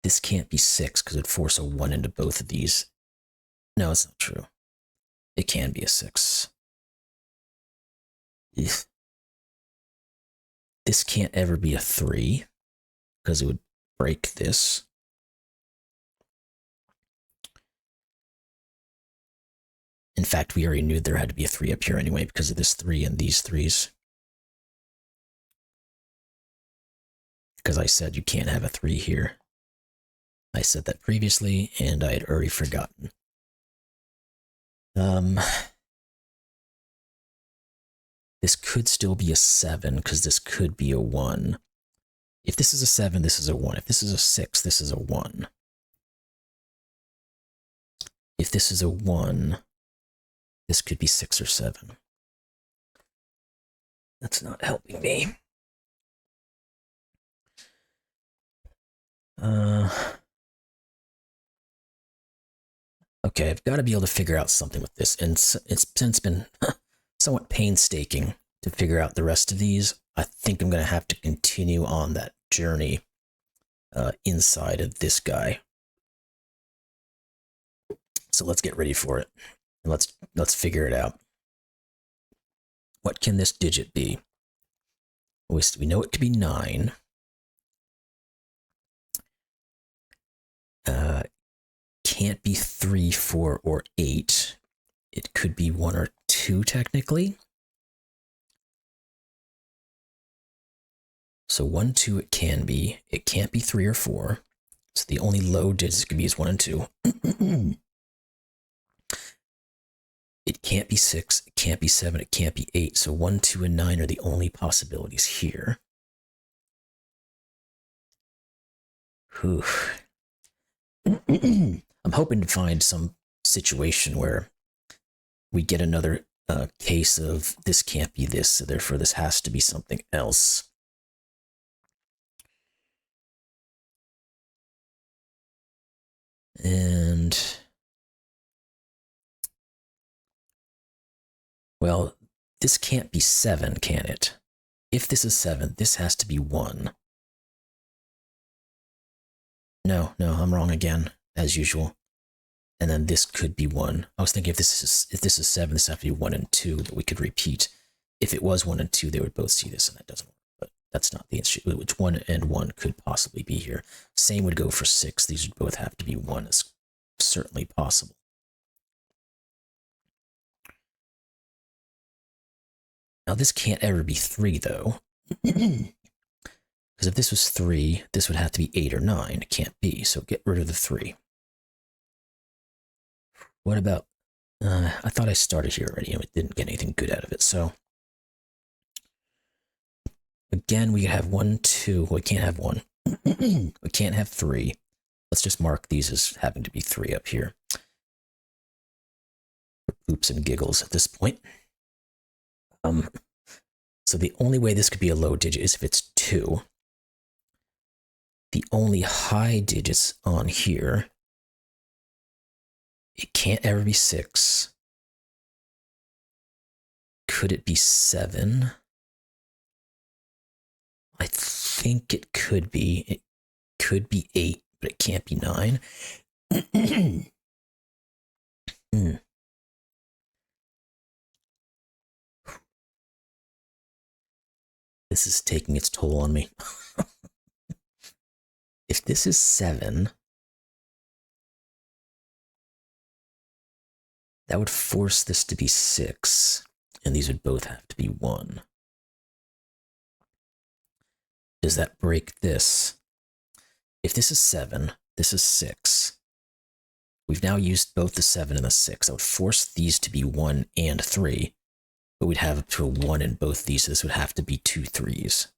This can't be 6 because it'd force a 1 into both of these. No, it's not true. It can be a 6. This can't ever be a 3 because it would break this. In fact, we already knew there had to be a 3 up here anyway because of this 3 and these 3s. Because I said you can't have a 3 here. I said that previously, and I had already forgotten. This could still be a 7, because this could be a 1. If this is a 7, this is a 1. If this is a 6, this is a 1. If this is a 1, this could be 6 or 7. That's not helping me. Okay, I've got to be able to figure out something with this, and it's since been somewhat painstaking to figure out the rest of these. I think I'm going to have to continue on that journey inside of this guy. So let's get ready for it, and let's figure it out. What can this digit be? We know it could be 9. Can't be 3, 4, or 8. It could be 1 or 2 technically. So 1, 2 it can be. It can't be 3 or 4. So the only low digits it could be is 1 and 2. It can't be 6, it can't be 7, it can't be 8. So 1, 2, and 9 are the only possibilities here. Whew. I'm hoping to find some situation where we get another case of this can't be this, so therefore this has to be something else. And, well, this can't be 7, can it? If this is 7, this has to be 1. No, I'm wrong again, as usual. And then this could be 1. I was thinking if this is 7, this has to be 1 and 2, but we could repeat. If it was 1 and 2, they would both see this, and that doesn't work. But that's not the issue. Which 1 and 1 could possibly be here. Same would go for 6. These would both have to be 1. It's certainly possible. Now this can't ever be 3, though. Because if this was 3, this would have to be 8 or 9. It can't be, so get rid of the 3. What about, I thought I started here already and we didn't get anything good out of it, so Again, we have 1, 2. We can't have 1. We can't have 3. Let's just mark these as having to be 3 up here. Oops and giggles at this point. So the only way this could be a low digit is if it's 2. The only high digits on here, it can't ever be 6. Could it be 7? I think it could be. It could be 8, but it can't be 9. This is taking its toll on me. If this is 7, that would force this to be 6, and these would both have to be 1. Does that break this? If this is 7, this is 6. We've now used both the 7 and the 6. That would force these to be 1 and 3, but we'd have up to a 1 in both these, so this would have to be 2 3s.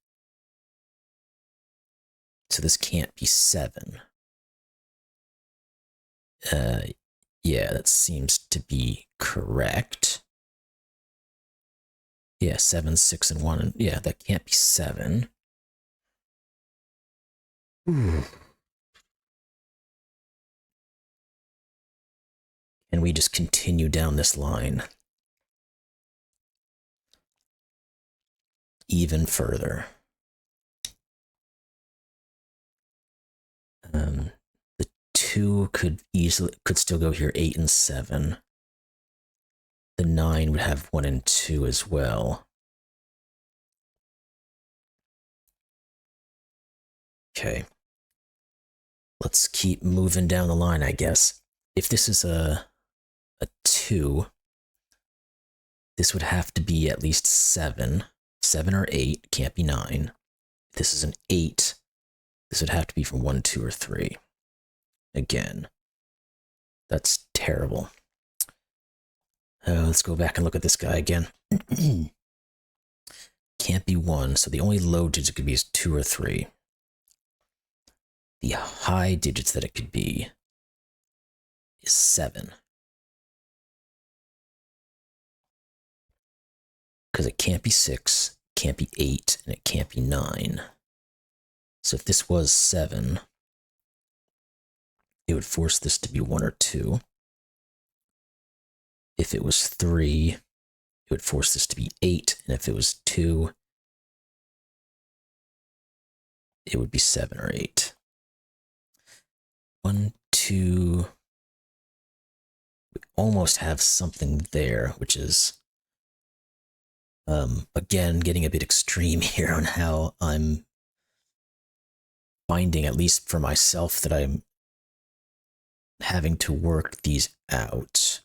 So this can't be 7. Yeah, that seems to be correct. Yeah, 7, 6, and 1. Yeah, that can't be 7. Ooh. And we just continue down this line even further. The 2 could still go here, 8 and 7. The 9 would have 1 and 2 as well. Okay. Let's keep moving down the line, I guess. If this is a 2, this would have to be at least 7. 7 or 8, can't be 9. If this is an 8, this would have to be from 1, 2, or 3. Again, that's terrible. Let's go back and look at this guy again. Can't be 1, so the only low digit could be is 2 or 3. The high digits that it could be is 7. Because it can't be 6, can't be 8, and it can't be 9. So if this was 7, it would force this to be 1 or 2. If it was 3, it would force this to be 8, and if it was 2, it would be 7 or 8. 1, 2. We almost have something there, which is, again, getting a bit extreme here on how I'm finding, at least for myself, that I'm having to work these out.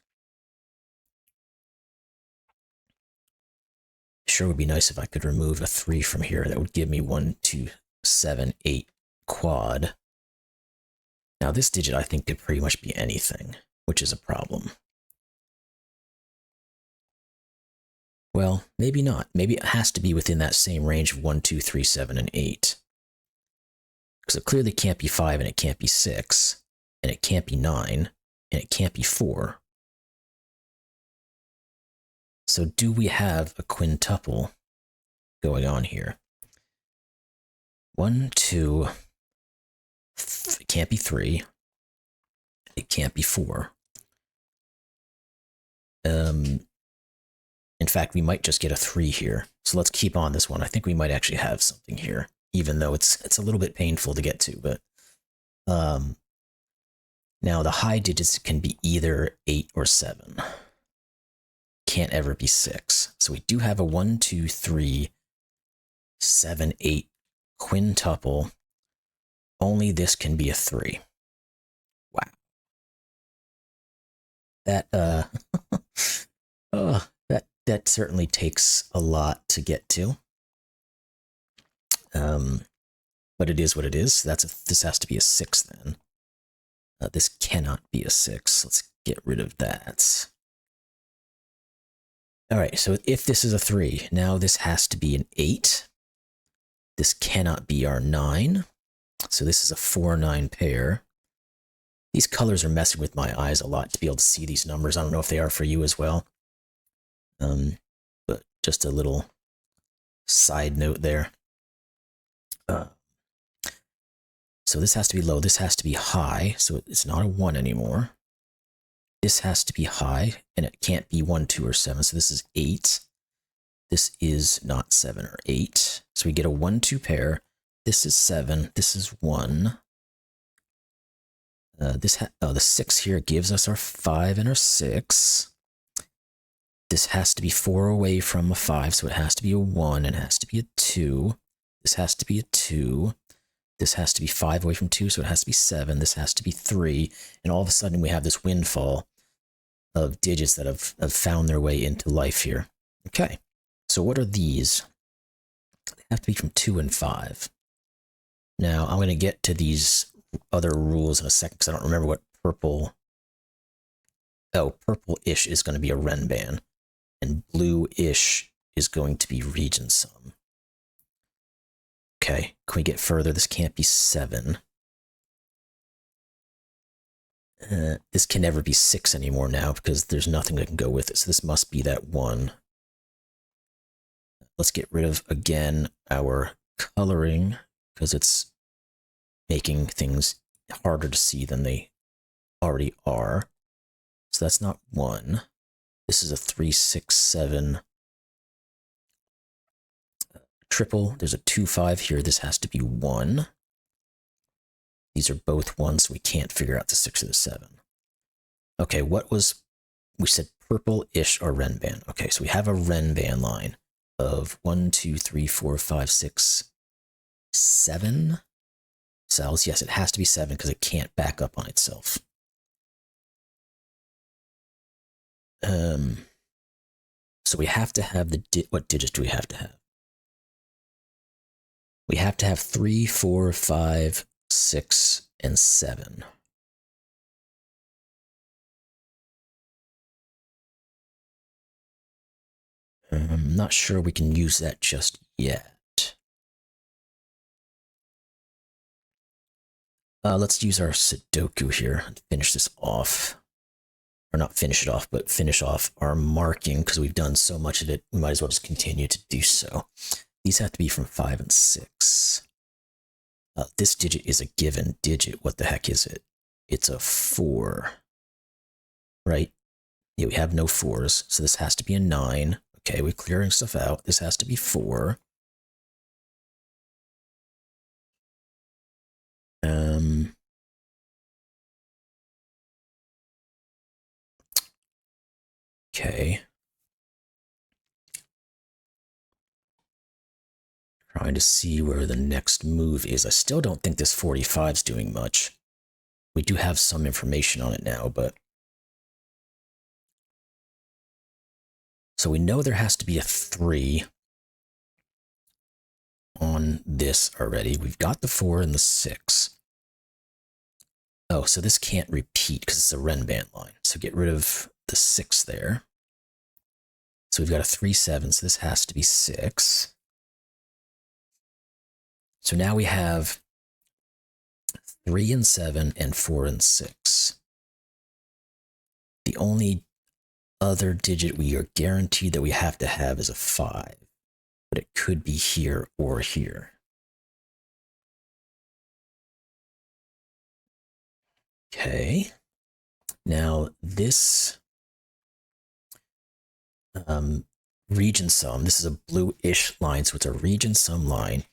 Sure would be nice if I could remove a 3 from here. That would give me 1, 2, 7, 8 quad. Now this digit I think could pretty much be anything, which is a problem. Well, maybe not. Maybe it has to be within that same range of 1, 2, 3, 7, and 8. Because it clearly can't be 5, and it can't be 6, and it can't be 9, and it can't be 4. So do we have a quintuple going on here? 1, 2, it can't be 3, it can't be 4. In fact, we might just get a 3 here. So let's keep on this one. I think we might actually have something here, even though it's a little bit painful to get to. But now the high digits can be either 8 or 7. Can't ever be 6. So we do have a 1, 2, 3, 7, 8 quintuple. Only this can be a 3. Wow. That that certainly takes a lot to get to. But it is what it is. This has to be a 6 then. This cannot be a 6. Let's get rid of that. All right, so if this is a 3, now this has to be an 8. This cannot be our 9. So this is a 4-9 pair. These colors are messing with my eyes a lot to be able to see these numbers. I don't know if they are for you as well. But just a little side note there. So this has to be low. This has to be high. So it's not a 1 anymore. This has to be high, and it can't be 1, 2, or 7. So this is 8. This is not 7 or 8. So we get a 1, 2 pair. This is 7. This is 1. The 6 here gives us our 5 and our 6. This has to be 4 away from a 5, so it has to be a 1, and it has to be a 2. This has to be a 2. This has to be 5 away from 2, so it has to be 7. This has to be 3. And all of a sudden we have this windfall of digits that have found their way into life here. Okay, so what are these? They have to be from 2 and 5. Now, I'm going to get to these other rules in a second because I don't remember what purple... Oh, purple-ish is going to be a Renban, and blue-ish is going to be region sum. Okay, can we get further? This can't be 7. This can never be 6 anymore now because there's nothing that can go with it. So this must be that 1. Let's get rid of, again, our coloring because it's making things harder to see than they already are. So that's not 1. This is a 3, 6, 7 triple. There's a 2, 5 here. This has to be 1. These are both 1s, so we can't figure out the 6 or the 7. Okay, what was... We said purple-ish or Renban. Okay, so we have a Renban line of 1, 2, 3, 4, 5, 6, 7 cells. Yes, it has to be 7 because it can't back up on itself. So we have to have the... What digits do we have to have? We have to have 3, 4, 5, 6, and 7. I'm not sure we can use that just yet. Let's use our Sudoku here and finish this off. Or not finish it off, but finish off our marking because we've done so much of it. We might as well just continue to do so. These have to be from 5 and 6. This digit is a given digit. What the heck is it? It's a 4. Right? Yeah, we have no 4s, so this has to be a 9. Okay, we're clearing stuff out. This has to be 4. Okay. Trying to see where the next move is. I still don't think this 45 is doing much. We do have some information on it now, but... So we know there has to be a 3 on this already. We've got the 4 and the 6. Oh, so this can't repeat because it's a Renban line. So get rid of the 6 there. So we've got a 3, 7, so this has to be 6. So now we have 3 and 7 and 4 and 6. The only other digit we are guaranteed that we have to have is a 5, but it could be here or here. Okay. Now this region sum, this is a blue-ish line, so it's a region sum line,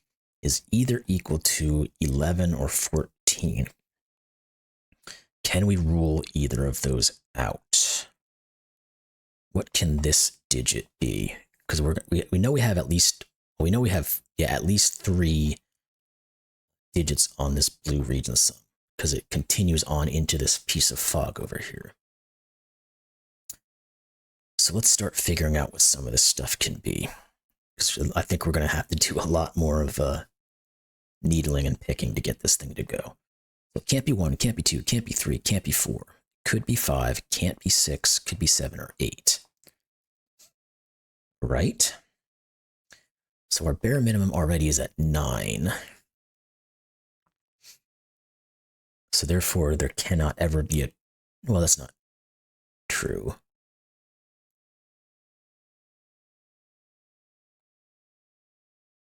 is either equal to 11 or 14. Can we rule either of those out? What can this digit be? Because we know we have at least at least 3 digits on this blue region sum because it continues on into this piece of fog over here. So let's start figuring out what some of this stuff can be. I think we're going to have to do a lot more of needling and picking to get this thing to go. So it can't be 1, can't be 2, can't be 3, can't be 4. Could be 5, can't be 6, could be 7 or 8. Right? So our bare minimum already is at 9. So therefore, there cannot ever be a... Well, that's not true.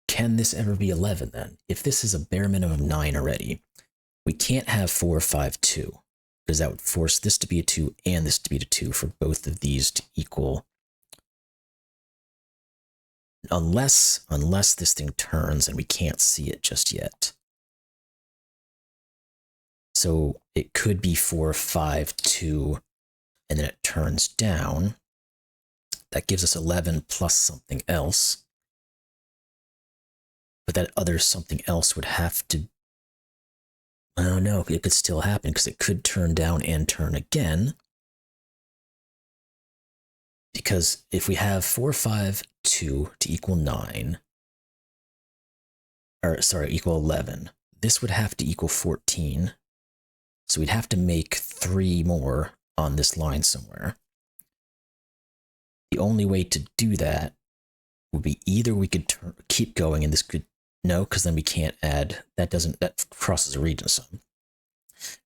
Can this ever be 11 then? If this is a bare minimum of 9 already, we can't have 4, 5, 2, because that would force this to be a 2 and this to be a 2 for both of these to equal. Unless this thing turns and we can't see it just yet. So it could be 4, 5, 2, and then it turns down. That gives us 11 plus something else. But that other something else would have to... Oh no, it could still happen because it could turn down and turn again. Because if we have 4, 5, 2 to equal 9, or sorry, equal 11, this would have to equal 14. So we'd have to make 3 more on this line somewhere. The only way to do that would be either we could keep going and this could... No, because then we can't add... That crosses a region sum.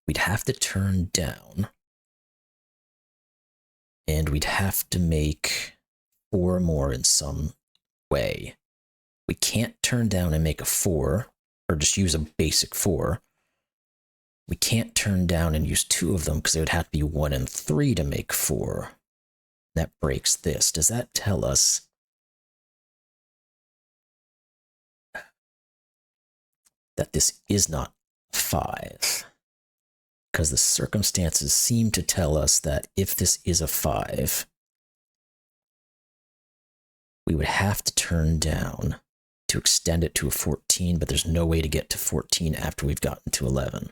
We'd have to turn down. And we'd have to make 4 more in some way. We can't turn down and make a 4, or just use a basic 4. We can't turn down and use 2 of them because it would have to be 1 and 3 to make 4. That breaks this. Does that tell us that this is not 5? Because the circumstances seem to tell us that if this is a 5, we would have to turn down to extend it to a 14, but there's no way to get to 14 after we've gotten to 11.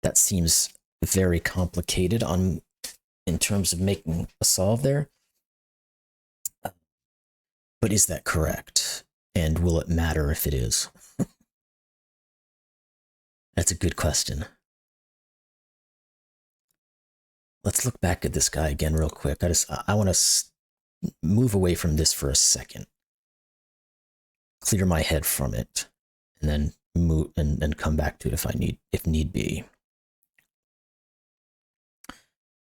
That seems very complicated in terms of making a solve there. But is that correct? And will it matter if it is? That's a good question. Let's look back at this guy again real quick. I want to move away from this for a second. Clear my head from it, and then move and come back to it if need be.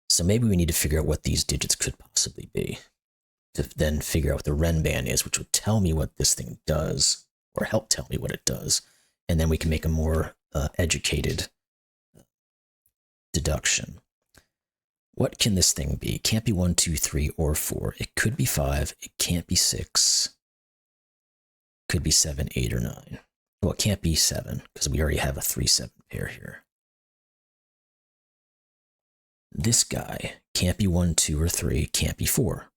So maybe we need to figure out what these digits could possibly be, to then figure out what the Renban is, which would tell me what this thing does, or help tell me what it does, and then we can make a more educated deduction. What can this thing be? It can't be 1, 2, 3, or 4. It could be 5. It can't be 6. Could be 7, 8, or 9. Well, it can't be 7, because we already have a 3, 7 pair here. This guy can't be 1, 2, or 3. Can't be 4.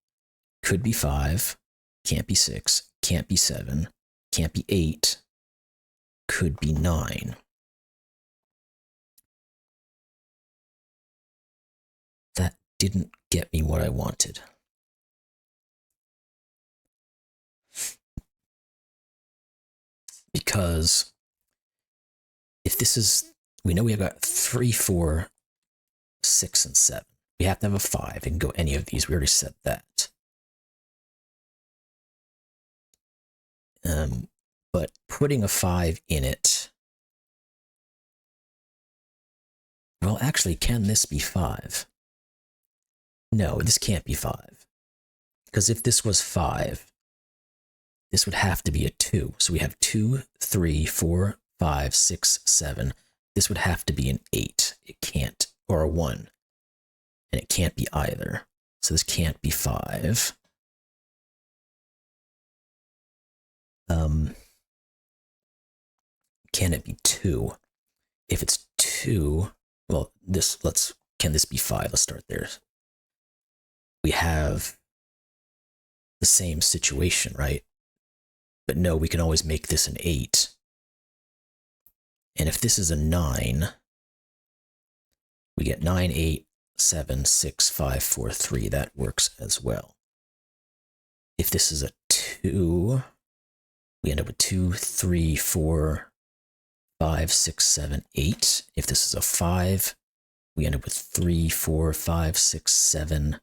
Could be 5. Can't be 6. Can't be 7. Can't be 8. Could be 9. That didn't get me what I wanted. Because if this is... We know we have got 3, 4, 6, and 7. We have to have a 5. It can go any of these. We already said that. But putting a 5 in it... Well, actually, can this be 5? No, this can't be 5. Because if this was 5, this would have to be a 2. So we have 2, 3, 4, 5, 6, 7. This would have to be an 8. It can't, or a 1. And it can't be either. So this can't be 5. Can it be 2? If it's 2, well, can this be 5? Let's start there. We have the same situation, right? But no, we can always make this an 8. And if this is a 9, we get 9, 8, 7, 6, 5, 4, 3. That works as well. If this is a 2, we end up with 2, 3, 4, 5, 6, 7, 8. If this is a 5, we end up with 3, 4, 5, 6, 7,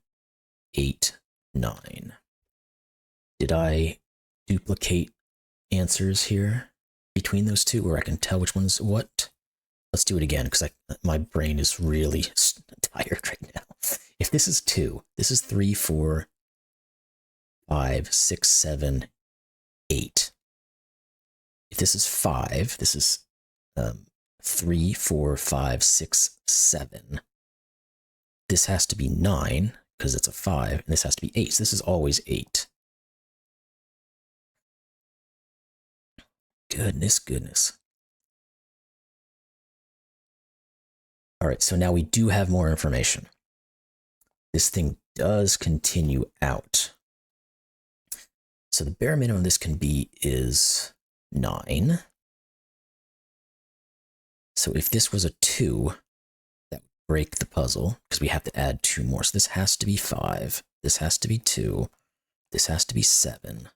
8, 9. Did I duplicate answers here between those two where I can tell which one's what. Let's do it again because my brain is really tired right now. If this is 2, this is 3, 4, 5, 6, 7, 8. If this is 5, this is 3, 4, 5, 6, 7. This has to be 9 because it's a 5, and this has to be 8. So this is always 8. Goodness. All right, so now we do have more information. This thing does continue out. So the bare minimum this can be is 9. So if this was a 2, that would break the puzzle because we have to add 2 more. So this has to be 5. This has to be 2. This has to be 7.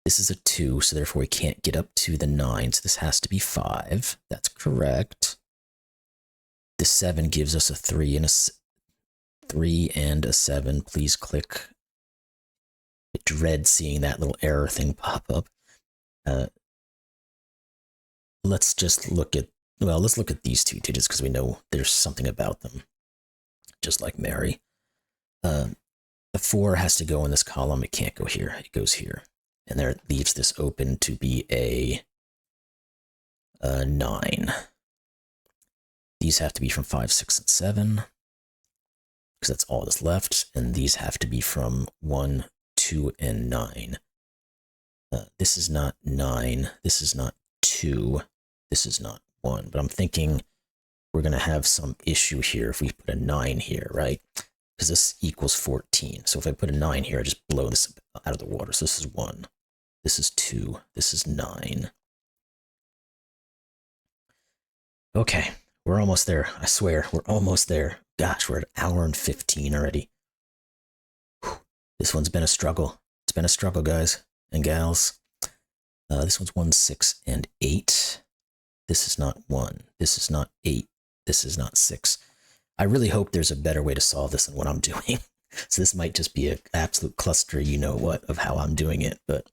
This is a 2, so therefore we can't get up to the 9. So this has to be 5. That's correct. The 7 gives us a 3 and a 7. Please click. I dread seeing that little error thing pop up. Let's just look at, let's look at these 2 digits because we know there's something about them. Just like Mary. The 4 has to go in this column. It can't go here. It goes here. And there it leaves this open to be a 9. These have to be from 5, 6, and 7, because that's all that's left. And these have to be from 1, 2, and 9. This is not 9. This is not 2. This is not 1. But I'm thinking we're going to have some issue here if we put a 9 here, right? Because this equals 14. So if I put a 9 here, I just blow this out of the water. So this is 1. This is 2. This is 9. Okay. We're almost there. I swear, we're almost there. Gosh, we're at 1 hour and 15 already. Whew. This one's been a struggle. It's been a struggle, guys and gals. This one's 1, 6, and 8. This is not 1. This is not 8. This is not 6. I really hope there's a better way to solve this than what I'm doing. So this might just be an absolute cluster, you know what, of how I'm doing it. But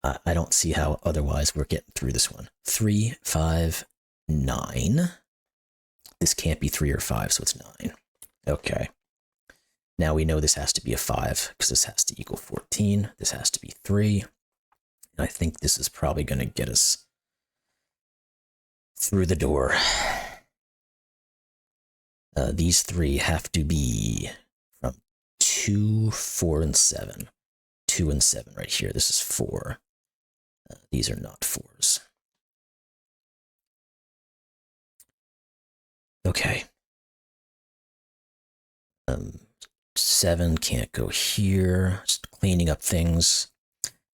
I don't see how otherwise we're getting through this one. 3, 5, 9. This can't be 3 or 5, so it's 9. Okay. Now we know this has to be a 5, because this has to equal 14. This has to be 3. And I think this is probably going to get us through the door. These 3 have to be from 2, 4, and 7. 2 and 7 right here. This is 4. These are not 4s. Okay. 7 can't go here. Just cleaning up things.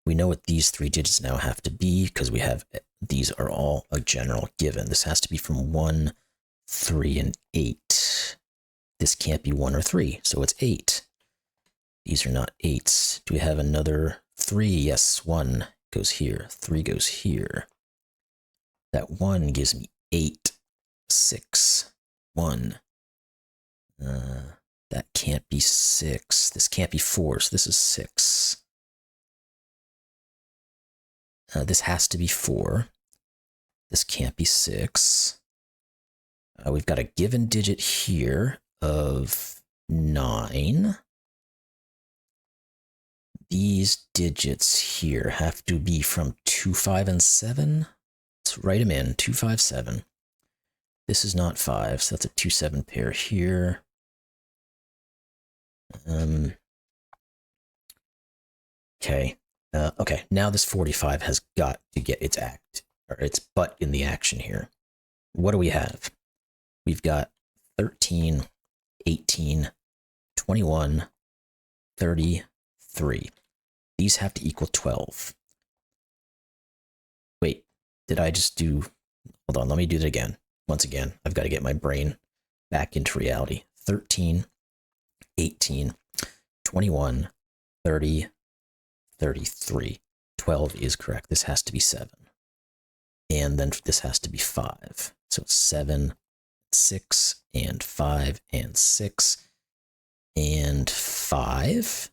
We know what these 3 digits now have to be because we have, these are all a general given. This has to be from 1, 3, and 8. This can't be 1 or 3, so it's 8. These are not 8s. Do we have another 3? Yes, 1 goes here. 3 goes here. That 1 gives me 8, 6, 1. That can't be 6. This can't be 4, so this is 6. This has to be 4. This can't be 6. We've got a given digit here of 9. These digits here have to be from 2, 5, and 7. Let's write them in. 2, 5, 7. This is not 5, so that's a 2, 7 pair here. Okay. Okay, now this 45 has got to get its butt in the action here. What do we have? We've got 13, 18, 21, 33. These have to equal 12. Wait, did I just do... Hold on, let me do that again. Once again, I've got to get my brain back into reality. 13, 18, 21, 30, 33. 12 is correct. This has to be 7. And then this has to be 5. So 7, 6, and 5, and 6, and 5,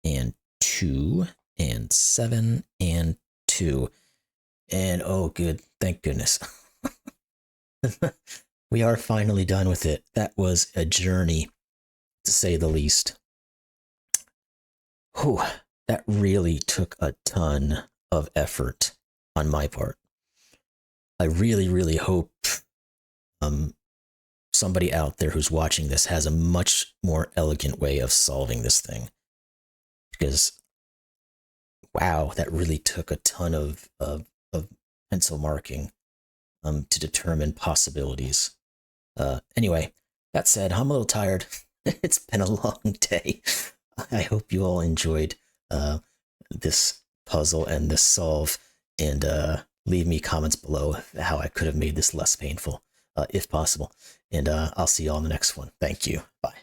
and 2 and 7 and 2. And oh, good. Thank goodness. We are finally done with it. That was a journey, to say the least. Whew, that really took a ton of effort on my part. I really, really hope somebody out there who's watching this has a much more elegant way of solving this thing. Because, wow, that really took a ton of pencil marking to determine possibilities. Anyway, that said, I'm a little tired. It's been a long day. I hope you all enjoyed this puzzle and this solve, and leave me comments below how I could have made this less painful, if possible. And I'll see you all in the next one. Thank you. Bye.